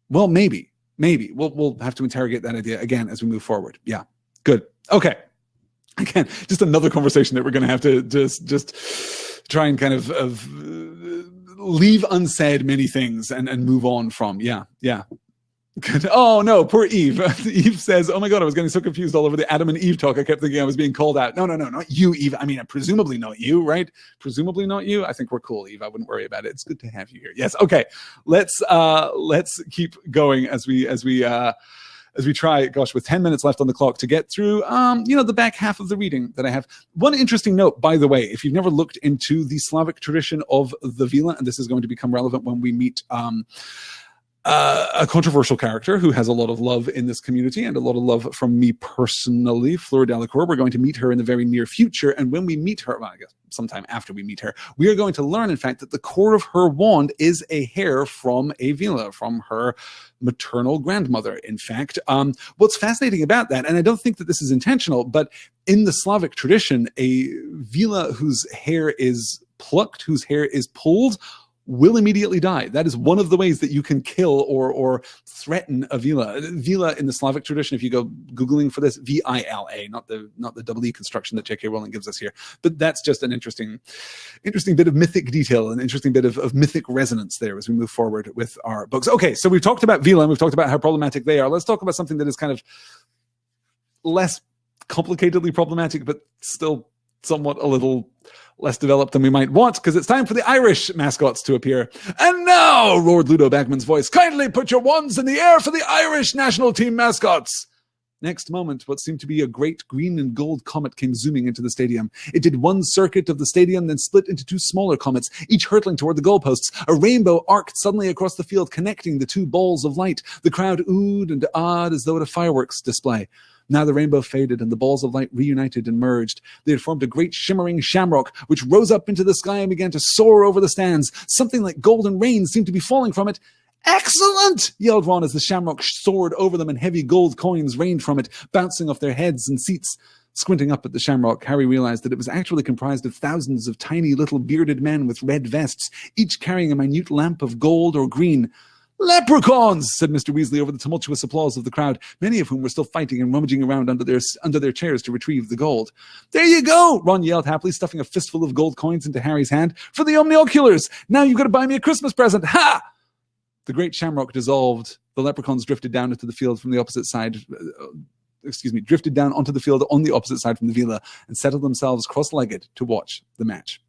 Well, maybe. We'll have to interrogate that idea again as we move forward. Yeah, good. Okay. Again, just another conversation that we're going to have to just try and kind of leave unsaid many things and move on from. Yeah. Good. Oh no, poor Eve. Eve says, oh my God, I was getting so confused all over the Adam and Eve talk. I kept thinking I was being called out. No, not you, Eve. I mean, presumably not you, right? Presumably not you. I think we're cool, Eve. I wouldn't worry about it. It's good to have you here. Yes. Okay. Let's keep going as we try, gosh, with 10 minutes left on the clock to get through, the back half of the reading that I have. One interesting note, by the way, if you've never looked into the Slavic tradition of the Vela, and this is going to become relevant when we meet a controversial character who has a lot of love in this community and a lot of love from me personally, Fleur Delacour. We're going to meet her in the very near future. And when we meet her, well, I guess sometime after we meet her, we are going to learn, in fact, that the core of her wand is a hair from a Vela, from her maternal grandmother, in fact. What's fascinating about that, and I don't think that this is intentional, but in the Slavic tradition, a Vela whose hair is plucked, whose hair is pulled, will immediately die. That is one of the ways that you can kill or threaten a Vela. Vela in the Slavic tradition, if you go Googling for this, V-I-L-A, not the double E construction that J.K. Rowling gives us here. But that's just an interesting bit of mythic detail, an interesting bit of mythic resonance there as we move forward with our books. Okay, so we've talked about Vela and we've talked about how problematic they are. Let's talk about something that is kind of less complicatedly problematic, but still somewhat a little less developed than we might want, because it's time for the Irish mascots to appear. And now, roared Ludo Bagman's voice, kindly put your wands in the air for the Irish national team mascots. Next moment, what seemed to be a great green and gold comet came zooming into the stadium. It did one circuit of the stadium, then split into two smaller comets, each hurtling toward the goalposts. A rainbow arced suddenly across the field, connecting the two balls of light. The crowd oohed and ahed as though at a fireworks display. Now the rainbow faded and the balls of light reunited and merged. They had formed a great shimmering shamrock, which rose up into the sky and began to soar over the stands. Something like golden rain seemed to be falling from it. Excellent! Yelled Ron as the shamrock soared over them and heavy gold coins rained from it, bouncing off their heads and seats. Squinting up at the shamrock, Harry realized that it was actually comprised of thousands of tiny little bearded men with red vests, each carrying a minute lamp of gold or green. Leprechauns, said Mr. Weasley over the tumultuous applause of the crowd, many of whom were still fighting and rummaging around under their chairs to retrieve the gold. There you go, Ron yelled happily, stuffing a fistful of gold coins into Harry's hand. For the Omnioculars! Now you've got to buy me a Christmas present! Ha! The great shamrock dissolved. The leprechauns drifted down into the field from the opposite side. Drifted down onto the field on the opposite side from the Vela and settled themselves cross-legged to watch the match.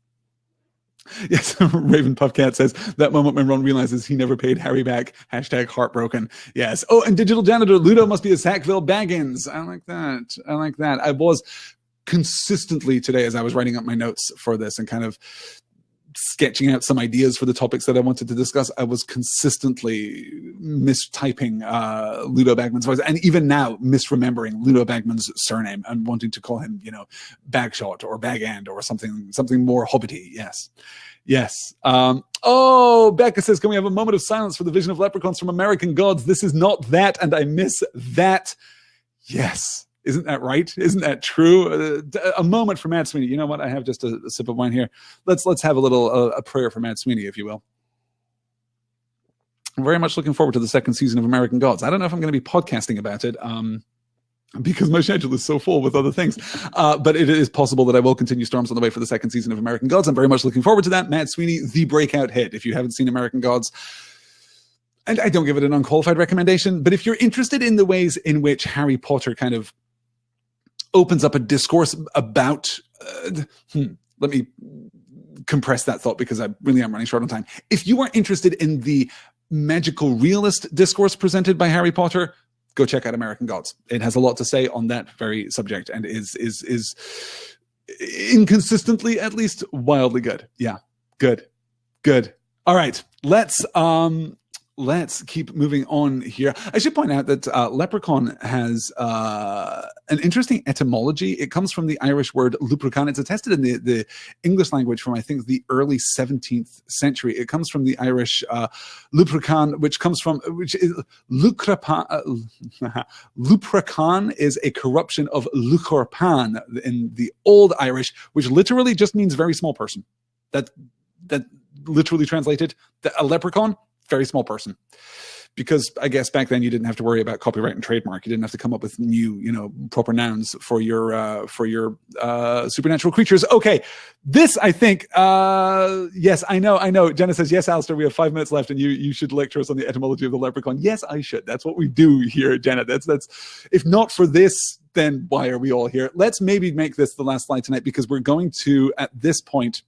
Yes, Raven Puffcat says, that moment when Ron realizes he never paid Harry back. Hashtag heartbroken. Yes. Oh, and Digital Janitor, Ludo must be a Sackville Baggins. I like that. I was consistently today, as I was writing up my notes for this and kind of sketching out some ideas for the topics that I wanted to discuss, I was consistently mistyping Ludo Bagman's voice, and even now misremembering Ludo Bagman's surname and wanting to call him, Bagshot or Bagand or something more hobbity. Yes. Oh, Becca says, can we have a moment of silence for the vision of leprechauns from American Gods? This is not that, and I miss that. Yes. Isn't that right? Isn't that true? A moment for Matt Sweeney. You know what? I have just a sip of wine here. Let's have a prayer for Matt Sweeney, if you will. I'm very much looking forward to the second season of American Gods. I don't know if I'm going to be podcasting about it because my schedule is so full with other things. But it is possible that I will continue Storms on the Way for the second season of American Gods. I'm very much looking forward to that. Matt Sweeney, the breakout hit. If you haven't seen American Gods, and I don't give it an unqualified recommendation, but if you're interested in the ways in which Harry Potter kind of opens up a discourse about, let me compress that thought because I really am running short on time. If you are interested in the magical realist discourse presented by Harry Potter, go check out American Gods. It has a lot to say on that very subject and is inconsistently, at least, wildly good. Yeah, good. All right, let's keep moving on here. I should point out that leprechaun has an interesting etymology. It comes from the Irish word luprecan. It's attested in the English language from, I think, the early 17th century. It comes from the Irish luprecan, which is lucrapan. Luprecan is a corruption of lucrpan in the Old Irish, which literally just means very small person. That literally translated, a leprechaun, very small person. Because I guess back then you didn't have to worry about copyright and trademark. You didn't have to come up with new, proper nouns for your supernatural creatures. Okay, this I think, yes, I know. Jenna says, yes, Alistair, we have 5 minutes left, and you should lecture us on the etymology of the leprechaun. Yes, I should. That's what we do here, Jenna. That's if not for this, then why are we all here? Let's maybe make this the last slide tonight, because we're going to, at this point,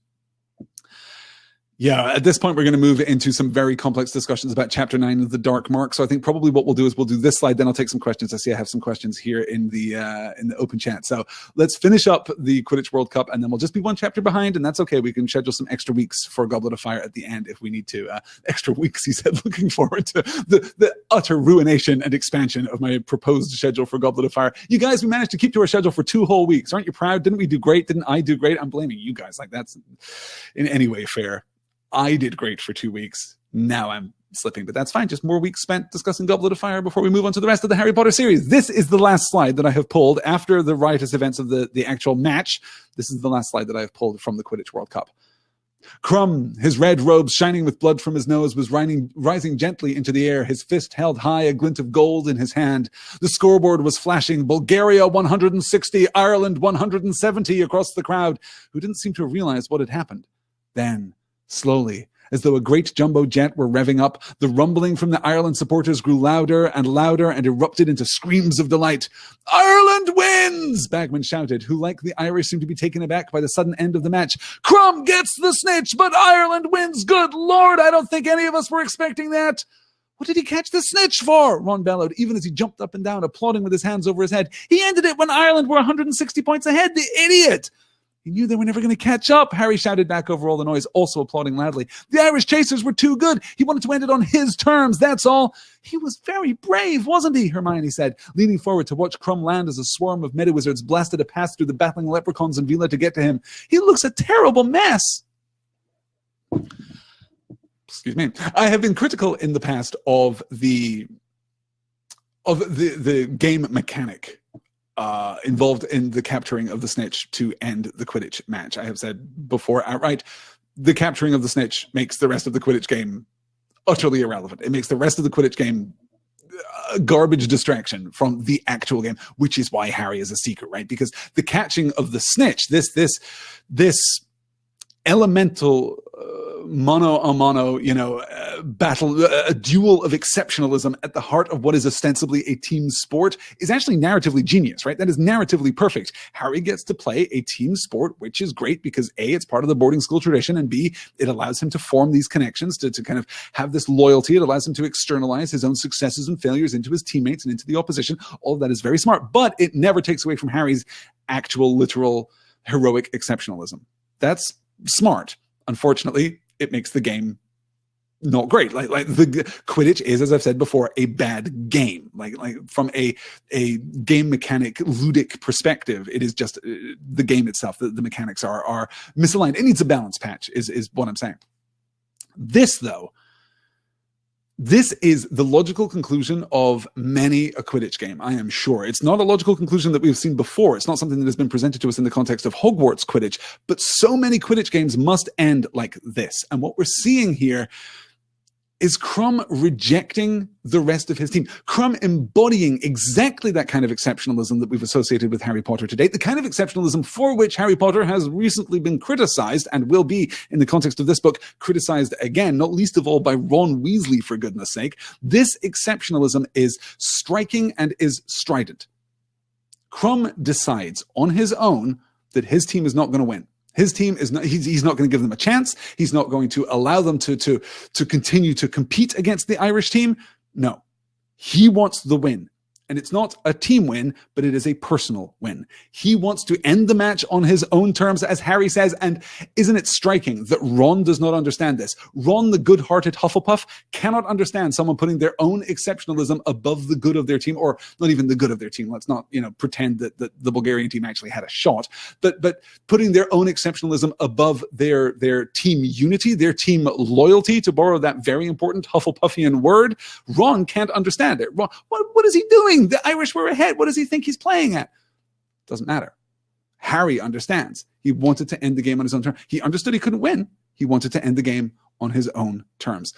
we're going to move into some very complex discussions about Chapter 9 of the Dark Mark. So I think probably what we'll do is we'll do this slide, then I'll take some questions. I see I have some questions here in the open chat. So let's finish up the Quidditch World Cup, and then we'll just be one chapter behind, and that's okay. We can schedule some extra weeks for Goblet of Fire at the end if we need to. Extra weeks, he said, looking forward to the utter ruination and expansion of my proposed schedule for Goblet of Fire. You guys, we managed to keep to our schedule for 2 whole weeks. Aren't you proud? Didn't we do great? Didn't I do great? I'm blaming you guys. Like, that's in any way fair. I did great for 2 weeks. Now I'm slipping, but that's fine. Just more weeks spent discussing Goblet of Fire before we move on to the rest of the Harry Potter series. This is the last slide that I have pulled after the riotous events of the actual match. This is the last slide that I have pulled from the Quidditch World Cup. Crumb, his red robes shining with blood from his nose, was rising gently into the air, his fist held high, a glint of gold in his hand. The scoreboard was flashing, Bulgaria 160, Ireland 170 across the crowd, who didn't seem to have realized what had happened. Then, slowly, as though a great jumbo jet were revving up, the rumbling from the Ireland supporters grew louder and louder and erupted into screams of delight. "Ireland wins!" Bagman shouted, who, like the Irish, seemed to be taken aback by the sudden end of the match. "Crumb gets the snitch, but Ireland wins! Good Lord, I don't think any of us were expecting that!" "What did he catch the snitch for?" Ron bellowed, even as he jumped up and down, applauding with his hands over his head. "He ended it when Ireland were 160 points ahead, the idiot!" "He knew they were never going to catch up," Harry shouted back over all the noise, also applauding loudly. "The Irish chasers were too good. He wanted to end it on his terms, that's all." "He was very brave, wasn't he?" Hermione said, leaning forward to watch Crumb land as a swarm of Medawizards blasted a path through the battling leprechauns and Vela to get to him. "He looks a terrible mess." Excuse me. I have been critical in the past of the game mechanic involved in the capturing of the snitch to end the Quidditch match. I have said before outright, the capturing of the snitch makes the rest of the Quidditch game utterly irrelevant. It makes the rest of the Quidditch game a garbage distraction from the actual game, which is why Harry is a seeker, right? Because the catching of the snitch, this elemental mono a mono, battle, a duel of exceptionalism at the heart of what is ostensibly a team sport is actually narratively genius, right? That is narratively perfect. Harry gets to play a team sport, which is great because A, it's part of the boarding school tradition, and B, it allows him to form these connections, to kind of have this loyalty. It allows him to externalize his own successes and failures into his teammates and into the opposition. All of that is very smart, but it never takes away from Harry's actual, literal, heroic exceptionalism. That's smart. Unfortunately, it makes the game not great. Like the Quidditch is, as I've said before, a bad game. Like from a game mechanic ludic perspective, it is just the game itself. The mechanics are misaligned. It needs a balance patch. Is what I'm saying. This though. This is the logical conclusion of many a Quidditch game, I am sure. It's not a logical conclusion that we've seen before. It's not something that has been presented to us in the context of Hogwarts Quidditch, but so many Quidditch games must end like this. And what we're seeing here is Crumb rejecting the rest of his team. Crumb embodying exactly that kind of exceptionalism that we've associated with Harry Potter to date, the kind of exceptionalism for which Harry Potter has recently been criticized and will be, in the context of this book, criticized again, not least of all by Ron Weasley, for goodness sake. This exceptionalism is striking and is strident. Crumb decides on his own that his team is not going to win. His team is not, he's not going to give them a chance. He's not going to allow them to continue to compete against the Irish team. No, he wants the win. And it's not a team win, but it is a personal win. He wants to end the match on his own terms, as Harry says. And isn't it striking that Ron does not understand this? Ron, the good-hearted Hufflepuff, cannot understand someone putting their own exceptionalism above the good of their team, or not even the good of their team. Let's not, pretend that the Bulgarian team actually had a shot, but putting their own exceptionalism above their team unity, their team loyalty, to borrow that very important Hufflepuffian word. Ron can't understand it. Ron, what is he doing? The Irish were ahead. What does he think he's playing at? Doesn't matter. Harry understands. He wanted to end the game on his own terms. He understood he couldn't win. He wanted to end the game on his own terms.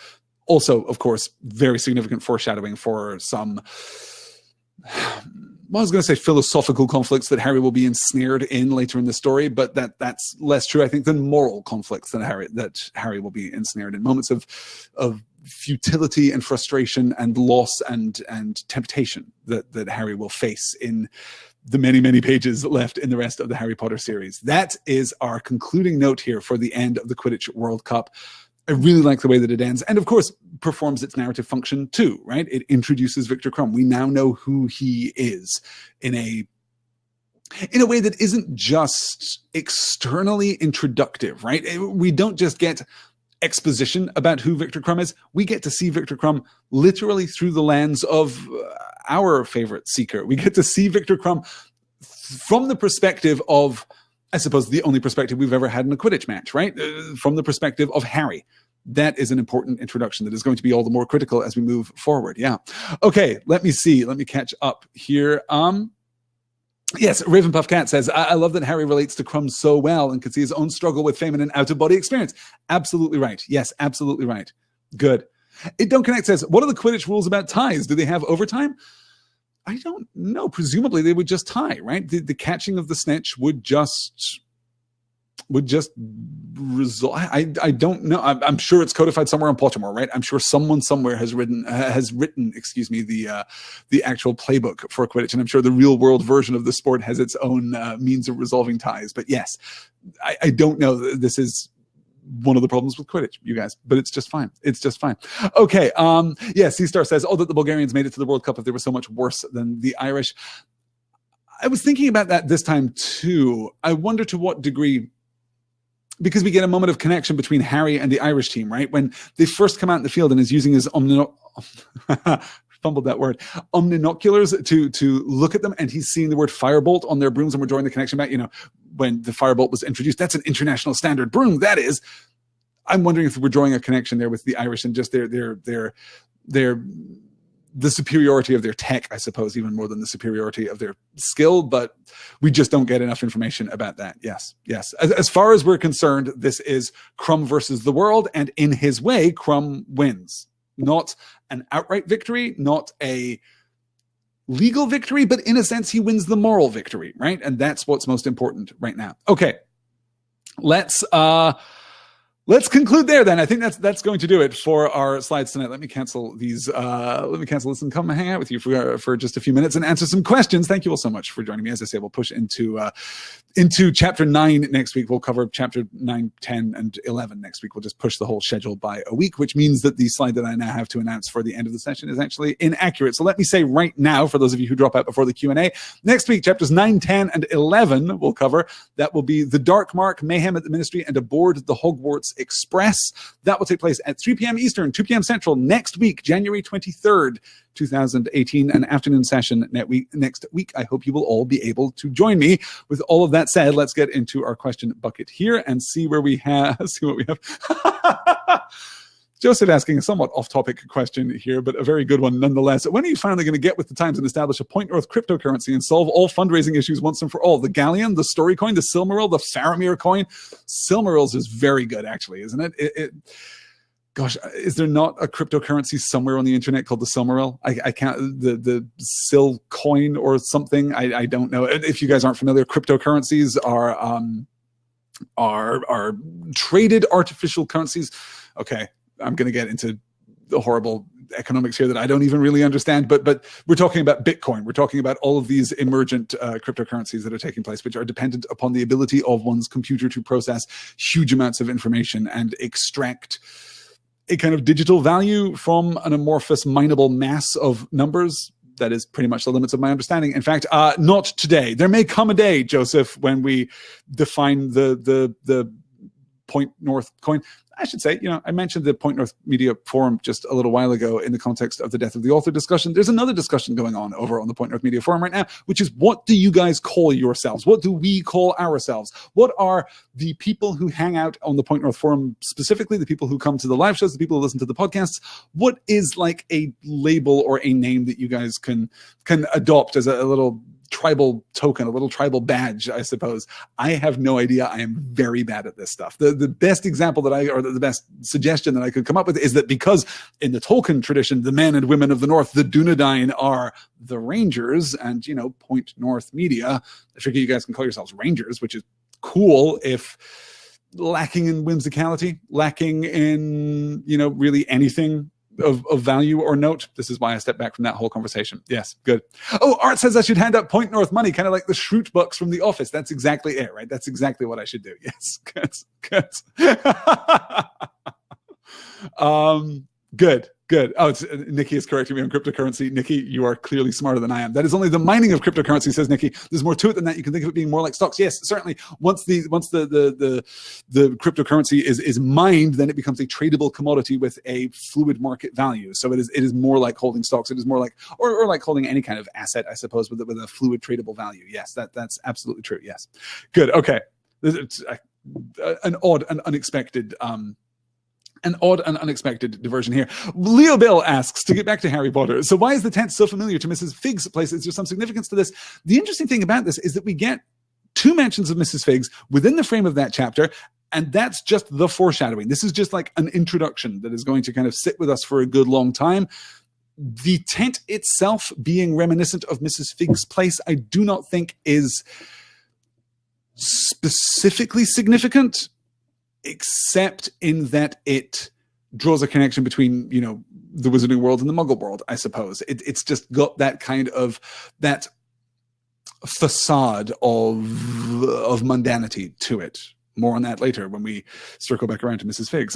Also, of course, very significant foreshadowing for some, I was going to say philosophical conflicts that Harry will be ensnared in later in the story, but that's less true, I think, than moral conflicts that Harry will be ensnared in. Moments of futility and frustration and loss and temptation that Harry will face in the many, many pages left in the rest of the Harry Potter series. That is our concluding note here for the end of the Quidditch World Cup. I really like the way that it ends, and of course performs its narrative function too, right? It introduces Victor Crumb. We now know who he is in a way that isn't just externally introductive, right? We don't just get exposition about who Victor Crumb is. We get to see Victor Crumb literally through the lens of our favorite seeker. We get to see Victor Crumb from the perspective of, I suppose, the only perspective we've ever had in a Quidditch match, right? From the perspective of Harry. That is an important introduction that is going to be all the more critical as we move forward. Yeah. Okay, let me see. Let me catch up here. Yes, Ravenpuff Cat says, I love that Harry relates to Crumb so well and can see his own struggle with fame and an out-of-body experience. Absolutely right. Yes, absolutely right. Good. It Don't Connect says, what are the Quidditch rules about ties? Do they have overtime? I don't know. Presumably they would just tie, right? The catching of the snitch would just result. I don't know. I'm sure it's codified somewhere in Pottermore, right? I'm sure someone somewhere has written, the actual playbook for Quidditch, and I'm sure the real world version of the sport has its own means of resolving ties. But yes, I don't know. This is one of the problems with Quidditch, you guys, but it's just fine. It's just fine. Okay. Yeah. C-Star says, oh, that the Bulgarians made it to the World Cup if they were so much worse than the Irish. I was thinking about that this time too. I wonder to what degree, because we get a moment of connection between Harry and the Irish team, right? When they first come out in the field and is using his fumbled that word, omninoculars to look at them, and he's seeing the word firebolt on their brooms, and we're drawing the connection back, when the firebolt was introduced. That's an international standard broom, that is. I'm wondering if we're drawing a connection there with the Irish and just the superiority of their tech, I suppose, even more than the superiority of their skill, but we just don't get enough information about that. Yes. As far as we're concerned, this is Crumb versus the world, and in his way, Crumb wins. Not an outright victory, not a legal victory, but in a sense, he wins the moral victory, right? And that's what's most important right now. Okay, let's conclude there then. I think that's going to do it for our slides tonight. Let me cancel these. Let me cancel this and come hang out with you for just a few minutes and answer some questions. Thank you all so much for joining me. As I say, we'll push into chapter 9 next week. We'll cover chapter 9, 10, and 11 next week. We'll just push the whole schedule by a week, which means that the slide that I now have to announce for the end of the session is actually inaccurate. So let me say right now, for those of you who drop out before the Q&A, next week, chapters 9, 10, and 11 we'll cover. That will be The Dark Mark, Mayhem at the Ministry, and Aboard the Hogwarts Express. That will take place at 3 p.m. Eastern, 2 p.m. Central next week, January 23rd, 2018, an afternoon session next week. I hope you will all be able to join me. With all of that said, let's get into our question bucket here and see what we have. Joseph asking a somewhat off-topic question here, but a very good one nonetheless. When are you finally going to get with the times and establish a Point North cryptocurrency and solve all fundraising issues once and for all? The Galleon, the Story Coin, the Silmaril, the Faramir coin. Silmarils is very good, actually, isn't it? Gosh, is there not a cryptocurrency somewhere on the internet called the Silmaril? I can't, the Sil coin or something. I don't know. If you guys aren't familiar, cryptocurrencies are traded artificial currencies. Okay, I'm going to get into the horrible economics here that I don't even really understand, but we're talking about Bitcoin. We're talking about all of these emergent cryptocurrencies that are taking place, which are dependent upon the ability of one's computer to process huge amounts of information and extract a kind of digital value from an amorphous mineable mass of numbers. that is pretty much the limits of my understanding. In fact, not today. There may come a day, Joseph, when we define the Point North coin. I should say, I mentioned the Point North Media Forum just a little while ago in the context of the Death of the Author discussion. There's another discussion going on over on the Point North Media Forum right now, which is, what do you guys call yourselves? What do we call ourselves? What are the people who hang out on the Point North Forum, specifically the people who come to the live shows, the people who listen to the podcasts? What is like a label or a name that you guys can adopt as a little tribal token, a little tribal badge, I suppose? I have no idea. I am very bad at this stuff. The best example the best suggestion that I could come up with is that because in the Tolkien tradition, the men and women of the North, the Dunedain, are the Rangers, and, Point North Media, I figure you guys can call yourselves Rangers, which is cool if lacking in whimsicality, lacking in, really anything of value or note. This is why I stepped back from that whole conversation. Yes, good. Oh, Art says I should hand out Point North money, kind of like the Schrute bucks from The Office. That's exactly it, right? That's exactly what I should do. Yes, good. Good. Oh, Nikki is correcting me on cryptocurrency. Nikki, you are clearly smarter than I am. That is only the mining of cryptocurrency, says Nikki. There's more to it than that. You can think of it being more like stocks. Yes, certainly. Once the cryptocurrency is mined, then it becomes a tradable commodity with a fluid market value. So it is more like holding stocks. It is more like or like holding any kind of asset, I suppose, with a fluid tradable value. Yes, that's absolutely true. Yes, good. Okay, it's an odd and unexpected. An odd and unexpected diversion here. Leo Bill asks, to get back to Harry Potter, so why is the tent so familiar to Mrs. Figg's place? Is there some significance to this? The interesting thing about this is that we get 2 mentions of Mrs. Figg's within the frame of that chapter, and that's just the foreshadowing. This is just like an introduction that is going to kind of sit with us for a good long time. The tent itself being reminiscent of Mrs. Figg's place, I do not think is specifically significant, except in that it draws a connection between, the Wizarding world and the Muggle world, I suppose. It's just got that kind of, that facade of mundanity to it. More on that later when we circle back around to Mrs. Figg's.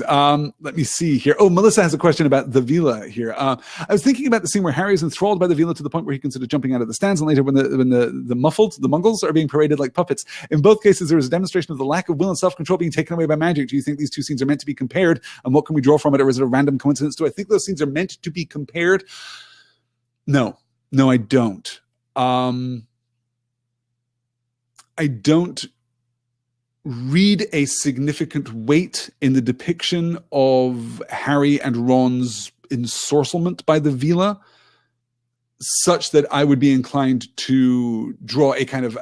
Let me see here. Oh, Melissa has a question about the Vela here. I was thinking about the scene where Harry is enthralled by the Vela to the point where he considers jumping out of the stands, and later when the Muggles are being paraded like puppets. In both cases, there is a demonstration of the lack of will and self-control being taken away by magic. Do you think these 2 scenes are meant to be compared, and what can we draw from it, or is it a random coincidence? Do I think those scenes are meant to be compared? No, I don't. I don't read a significant weight in the depiction of Harry and Ron's ensorcelment by the Vela, such that I would be inclined to draw a kind of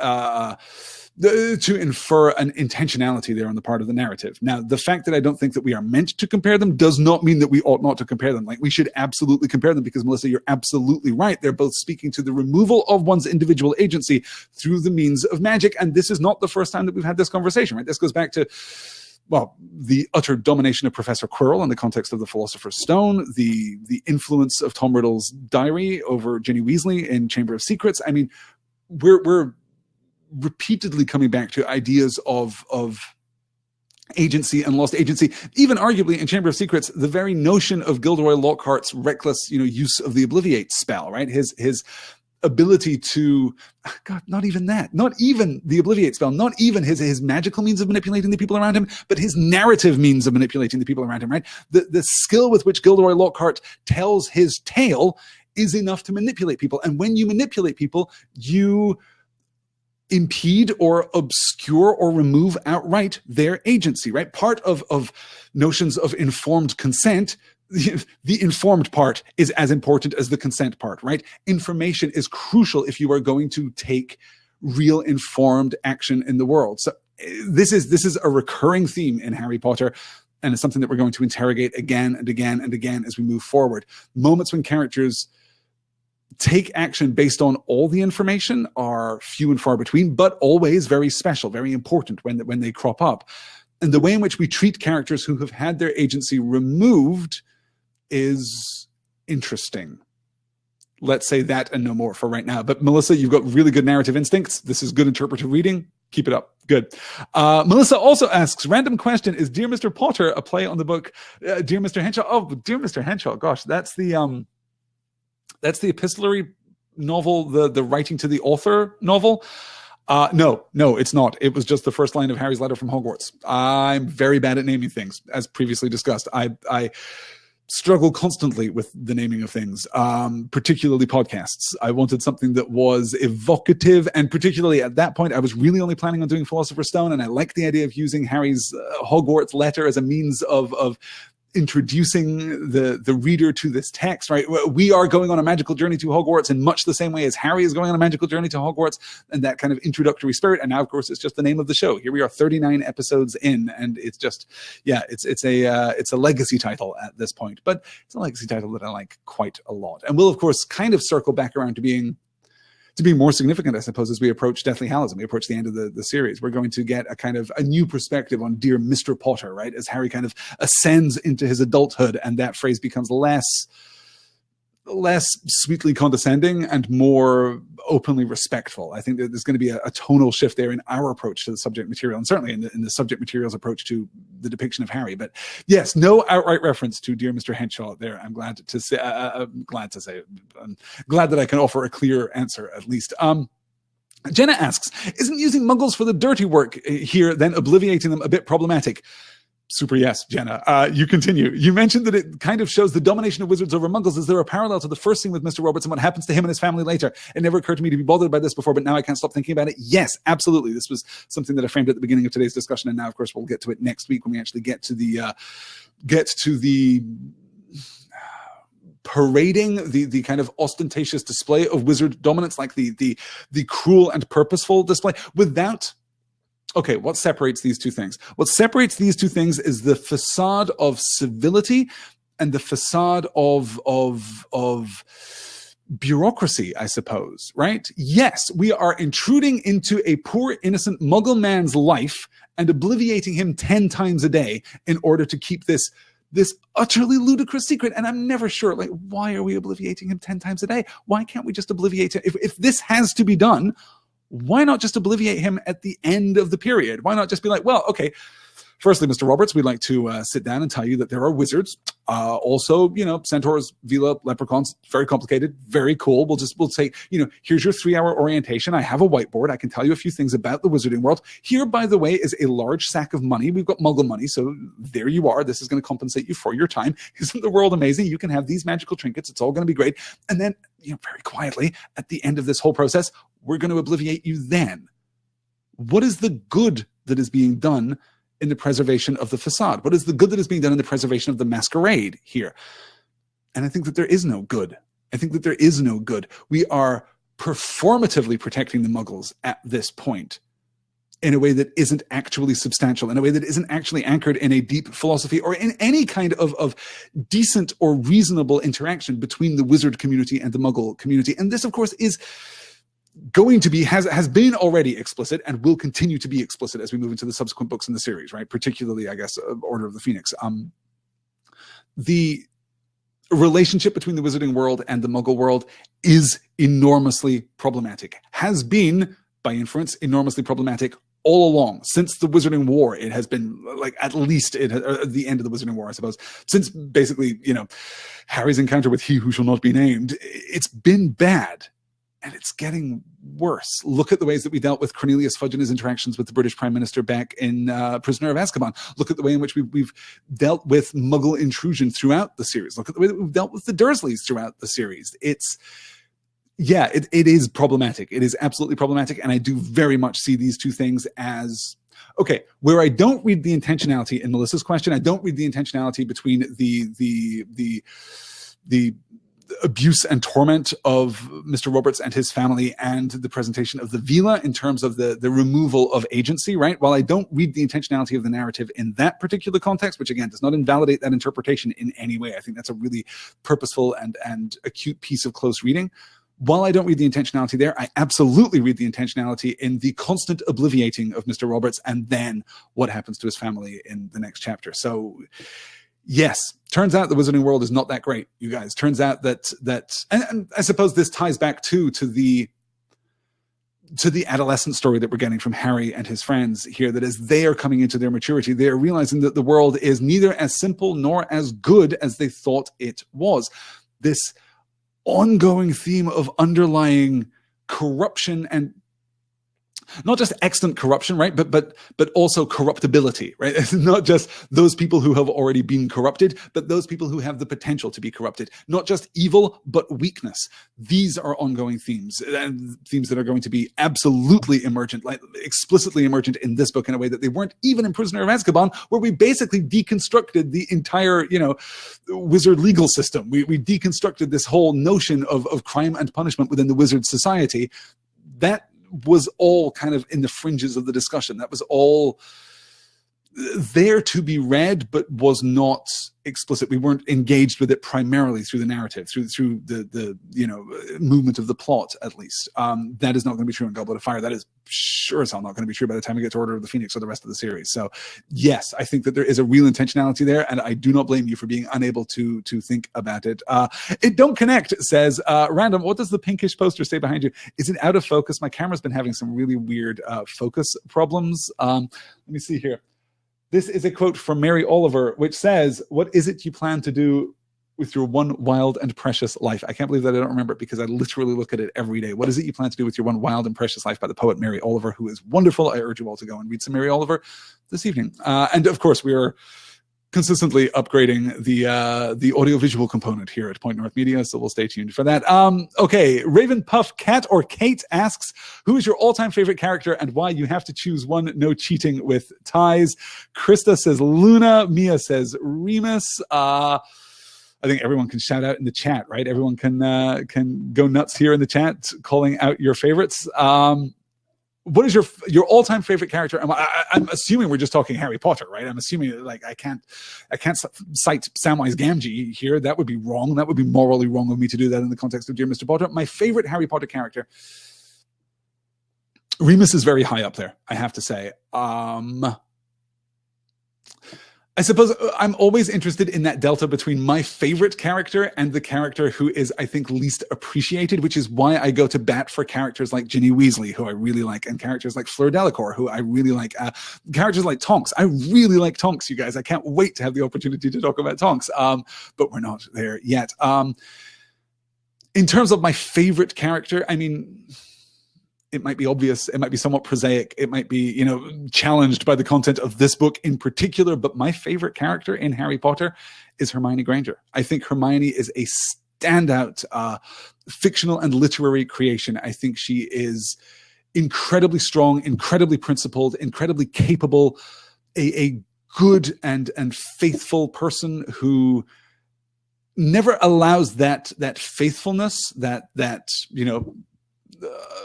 to infer an intentionality there on the part of the narrative. Now, the fact that I don't think that we are meant to compare them does not mean that we ought not to compare them. Like, we should absolutely compare them, because, Melissa, you're absolutely right. They're both speaking to the removal of one's individual agency through the means of magic. And this is not the first time that we've had this conversation, right? This goes back to, well, the utter domination of Professor Quirrell in the context of the Philosopher's Stone, the influence of Tom Riddle's diary over Ginny Weasley in Chamber of Secrets. I mean, we're repeatedly coming back to ideas of agency and lost agency. Even arguably in Chamber of Secrets, the very notion of Gilderoy Lockhart's reckless, use of the Obliviate spell, right? His ability to, God, not even that, not even the Obliviate spell, not even his magical means of manipulating the people around him, but his narrative means of manipulating the people around him, right? The skill with which Gilderoy Lockhart tells his tale is enough to manipulate people. And when you manipulate people, you impede or obscure or remove outright their agency, right? Part of notions of informed consent, the informed part is as important as the consent part, right? Information is crucial if you are going to take real informed action in the world. So this is a recurring theme in Harry Potter, and it's something that we're going to interrogate again and again and again as we move forward. Moments when characters take action based on all the information are few and far between, but always very special, very important when they crop up. And the way in which we treat characters who have had their agency removed is interesting. Let's say that and no more for right now. But Melissa, you've got really good narrative instincts. This is good interpretive reading. Keep it up. Good. Melissa also asks, random question, is Dear Mr. Potter a play on the book Dear Mr. Henshaw? Oh, Dear Mr. Henshaw. Gosh, that's the epistolary novel, the writing to the author novel? No, it's not. It was just the first line of Harry's letter from Hogwarts. I'm very bad at naming things, as previously discussed. I struggle constantly with the naming of things, particularly podcasts. I wanted something that was evocative, and particularly at that point, I was really only planning on doing Philosopher's Stone, and I liked the idea of using Harry's Hogwarts letter as a means of introducing the reader to this text, right? We are going on a magical journey to Hogwarts in much the same way as Harry is going on a magical journey to Hogwarts, and that kind of introductory spirit. And now, of course, it's just the name of the show. Here we are 39 episodes in, and it's just, yeah, it's a legacy title at this point, but it's a legacy title that I like quite a lot. And we'll, of course, kind of circle back around to being more significant, I suppose, as we approach Deathly Hallows and we approach the end of the series. We're going to get a kind of a new perspective on dear Mr. Potter, right? As Harry kind of ascends into his adulthood, and that phrase becomes less sweetly condescending and more openly respectful. I think that there's going to be a tonal shift there in our approach to the subject material, and certainly in the subject material's approach to the depiction of Harry. But yes, no outright reference to dear Mr. Henshaw there. I'm glad to say. I'm glad that I can offer a clear answer at least. Jenna asks, isn't using muggles for the dirty work here, then obliviating them, a bit problematic? Super yes, Jenna. You continue. You mentioned that it kind of shows the domination of wizards over muggles. Is there a parallel to the first scene with Mr. Roberts and what happens to him and his family later? It never occurred to me to be bothered by this before, but now I can't stop thinking about it. Yes, absolutely. This was something that I framed at the beginning of today's discussion, and now, of course, we'll get to it next week when we actually get to the parading, the kind of ostentatious display of wizard dominance, like the cruel and purposeful display without. Okay, what separates these two things? What separates these two things is the facade of civility and the facade of bureaucracy, I suppose, right? Yes, we are intruding into a poor, innocent muggle man's life and obliviating him 10 times a day in order to keep this utterly ludicrous secret. And I'm never sure, like, why are we obliviating him 10 times a day? Why can't we just obliviate him? If this has to be done, why not just obliviate him at the end of the period? Why not just be like, well, okay, firstly, Mr. Roberts, we'd like to sit down and tell you that there are wizards. Also, centaurs, Vela, leprechauns, very complicated, very cool. We'll say, here's your 3-hour orientation. I have a whiteboard. I can tell you a few things about the wizarding world. Here, by the way, is a large sack of money. We've got muggle money. So there you are. This is going to compensate you for your time. Isn't the world amazing? You can have these magical trinkets. It's all going to be great. And then, very quietly, at the end of this whole process, we're going to obliviate you then. What is the good that is being done in the preservation of the facade? What is the good that is being done in the preservation of the masquerade here? And I think that there is no good. We are performatively protecting the muggles at this point in a way that isn't actually substantial, in a way that isn't actually anchored in a deep philosophy or in any kind of decent or reasonable interaction between the wizard community and the muggle community. And this, of course, is going to be, has been already explicit and will continue to be explicit as we move into the subsequent books in the series, right? Particularly, I guess, Order of the Phoenix. The relationship between the wizarding world and the muggle world is enormously problematic, has been, by inference, enormously problematic all along. Since the Wizarding War, it has been, like, at least the end of the Wizarding War, I suppose. Since basically, Harry's encounter with He Who Shall Not Be Named, it's been bad. And it's getting worse. Look at the ways that we dealt with Cornelius Fudge and his interactions with the British Prime Minister back in Prisoner of Azkaban. Look at the way in which we've dealt with Muggle intrusion throughout the series. Look at the way that we've dealt with the Dursleys throughout the series. It is problematic. It is absolutely problematic. And I do very much see these two things as, okay, where I don't read the intentionality in Melissa's question, I don't read the intentionality between the abuse and torment of Mr. Roberts and his family and the presentation of the Vela in terms of the removal of agency, right? While I don't read the intentionality of the narrative in that particular context, which again does not invalidate that interpretation in any way. I think that's a really purposeful and acute piece of close reading. While I don't read the intentionality there, I absolutely read the intentionality in the constant obliviating of Mr. Roberts and then what happens to his family in the next chapter. So yes, turns out the wizarding world is not that great, you guys. Turns out that and I suppose this ties back to the adolescent story that we're getting from Harry and his friends here, that as they are coming into their maturity, they are realizing that the world is neither as simple nor as good as they thought it was. This ongoing theme of underlying corruption, and not just extant corruption, right? But also corruptibility, right? It's not just those people who have already been corrupted, but those people who have the potential to be corrupted. Not just evil, but weakness. These are ongoing themes, and themes that are going to be absolutely emergent, like explicitly emergent in this book in a way that they weren't even in Prisoner of Azkaban, where we basically deconstructed the entire, wizard legal system. We deconstructed this whole notion of crime and punishment within the wizard society. That was all kind of in the fringes of the discussion. That was all there to be read, but was not explicit. We weren't engaged with it primarily through the narrative, through the movement of the plot, at least. That is not going to be true in Goblet of Fire. That is sure as hell not going to be true by the time we get to Order of the Phoenix or the rest of the series. So yes, I think that there is a real intentionality there, and I do not blame you for being unable to think about it. It don't connect, says Random. What does the pinkish poster say behind you? Is it out of focus? My camera's been having some really weird focus problems. Let me see here. This is a quote from Mary Oliver, which says, "What is it you plan to do with your one wild and precious life?" I can't believe that I don't remember it, because I literally look at it every day. What is it you plan to do with your one wild and precious life, by the poet Mary Oliver, who is wonderful. I urge you all to go and read some Mary Oliver this evening. And of course, we are consistently upgrading the audiovisual component here at Point North Media, so we'll stay tuned for that. Okay, Raven Puff Cat or Kate asks, who is your all-time favorite character and why? You have to choose one. No cheating with ties. Krista says Luna. Mia says Remus. I think everyone can shout out in the chat, right? Everyone can go nuts here in the chat, calling out your favorites. What is your all-time favorite character? I'm assuming we're just talking Harry Potter, right? I'm assuming, like, I can't cite Samwise Gamgee here. That would be wrong. That would be morally wrong of me to do that in the context of Dear Mr. Potter. My favorite Harry Potter character, Remus, is very high up there, I have to say. I suppose I'm always interested in that delta between my favorite character and the character who is, I think, least appreciated, which is why I go to bat for characters like Ginny Weasley, who I really like, and characters like Fleur Delacour, who I really like. Characters like Tonks. I really like Tonks, you guys. I can't wait to have the opportunity to talk about Tonks, but we're not there yet. In terms of my favorite character, I mean, it might be obvious, it might be somewhat prosaic, it might be, challenged by the content of this book in particular, but my favorite character in Harry Potter is Hermione Granger. I think Hermione is a standout fictional and literary creation. I think she is incredibly strong, incredibly principled, incredibly capable, a good and faithful person who never allows that faithfulness, that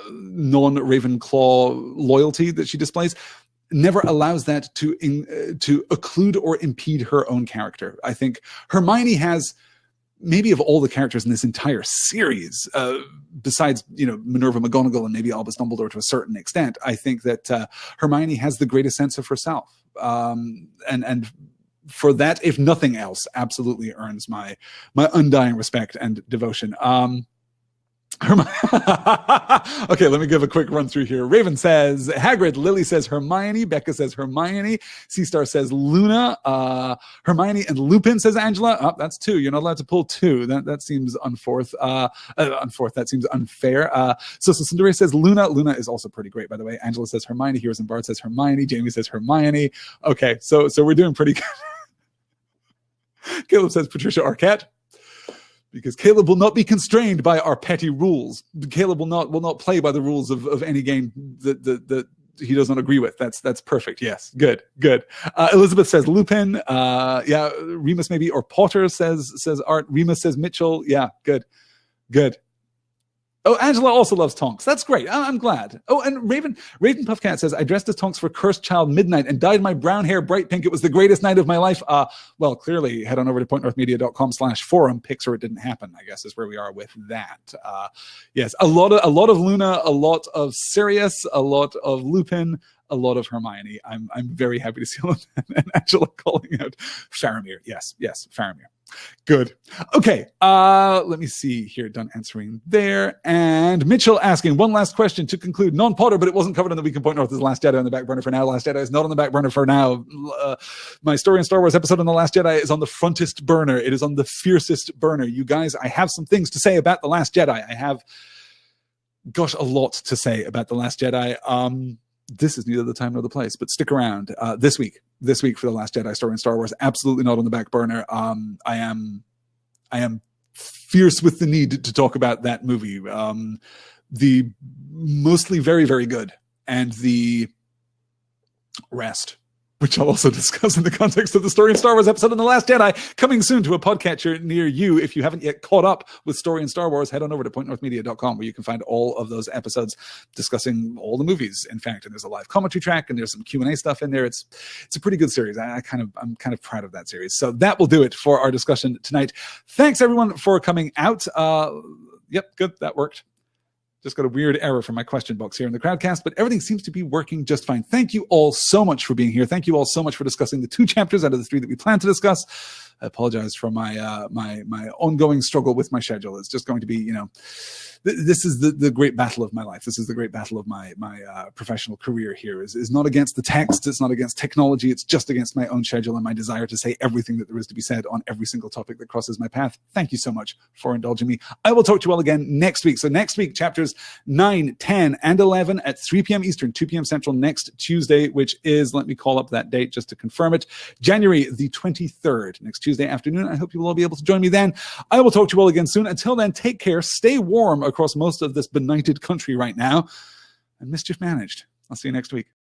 non-Ravenclaw loyalty that she displays, never allows that to occlude or impede her own character. I think Hermione has, maybe of all the characters in this entire series, besides Minerva McGonagall and maybe Albus Dumbledore to a certain extent, I think that Hermione has the greatest sense of herself, and for that, if nothing else, absolutely earns my undying respect and devotion. Okay, let me give a quick run through here. Raven says Hagrid. Lily says Hermione. Becca says Hermione. Seastar says Luna. Hermione and Lupin, says Angela. Oh, that's two. You're not allowed to pull two. That seems that seems unfair. So Cinderella says Luna. Luna is also pretty great, by the way. Angela says Hermione. Heroes and Bard says Hermione. Jamie says Hermione. Okay, so we're doing pretty good. Caleb says Patricia Arquette, because Caleb will not be constrained by our petty rules. Caleb will not play by the rules of any game that he does not agree with. That's perfect. Yes, good. Elizabeth says Lupin. Yeah, Remus maybe, or Potter, says Art. Remus says Mitchell. Yeah, good. Oh, Angela also loves Tonks. That's great. I'm glad. Oh, and Raven Puffcat says, I dressed as Tonks for Cursed Child Midnight and dyed my brown hair bright pink. It was the greatest night of my life. Well, clearly head on over to pointnorthmedia.com/forum. Pics or it didn't happen, I guess, is where we are with that. Yes, a lot of Luna, a lot of Sirius, a lot of Lupin, a lot of Hermione. I'm very happy to see and Angela calling out Faramir. Yes, Faramir. Good. Okay, let me see here. Done answering there. And Mitchell asking one last question to conclude. Non-Potter, but it wasn't covered on the Week in Point North. Is The Last Jedi on the back burner for now? Last Jedi is not on the back burner for now. My Story in Star Wars episode on The Last Jedi is on the frontest burner. It is on the fiercest burner. You guys, I have some things to say about The Last Jedi. I have, gosh, a lot to say about The Last Jedi. This is neither the time nor the place, but stick around this week for The Last Jedi Story in Star Wars. Absolutely not on the back burner. I am fierce with the need to talk about that movie. The mostly very, very good, and the rest, which I'll also discuss in the context of the Story in Star Wars episode on The Last Jedi, coming soon to a podcatcher near you. If you haven't yet caught up with Story in Star Wars, head on over to pointnorthmedia.com, where you can find all of those episodes discussing all the movies, in fact. And there's a live commentary track, and there's some Q&A stuff in there. It's a pretty good series. I'm kind of proud of that series. So that will do it for our discussion tonight. Thanks, everyone, for coming out. Yep, good. That worked. Just got a weird error from my question box here in the Crowdcast, but everything seems to be working just fine. Thank you all so much for being here. Thank you all so much for discussing the 2 chapters out of the 3 that we plan to discuss. I apologize for my my ongoing struggle with my schedule. It's just going to be, this is the great battle of my life. This is the great battle of my professional career here. Is not against the text. It's not against technology. It's just against my own schedule and my desire to say everything that there is to be said on every single topic that crosses my path. Thank you so much for indulging me. I will talk to you all again next week. So next week, chapters 9, 10, and 11 at 3 p.m. Eastern, 2 p.m. Central next Tuesday, which is, let me call up that date just to confirm it, January the 23rd, next Tuesday afternoon. I hope you will all be able to join me then. I will talk to you all again soon. Until then, take care. Stay warm across most of this benighted country right now. And mischief managed. I'll see you next week.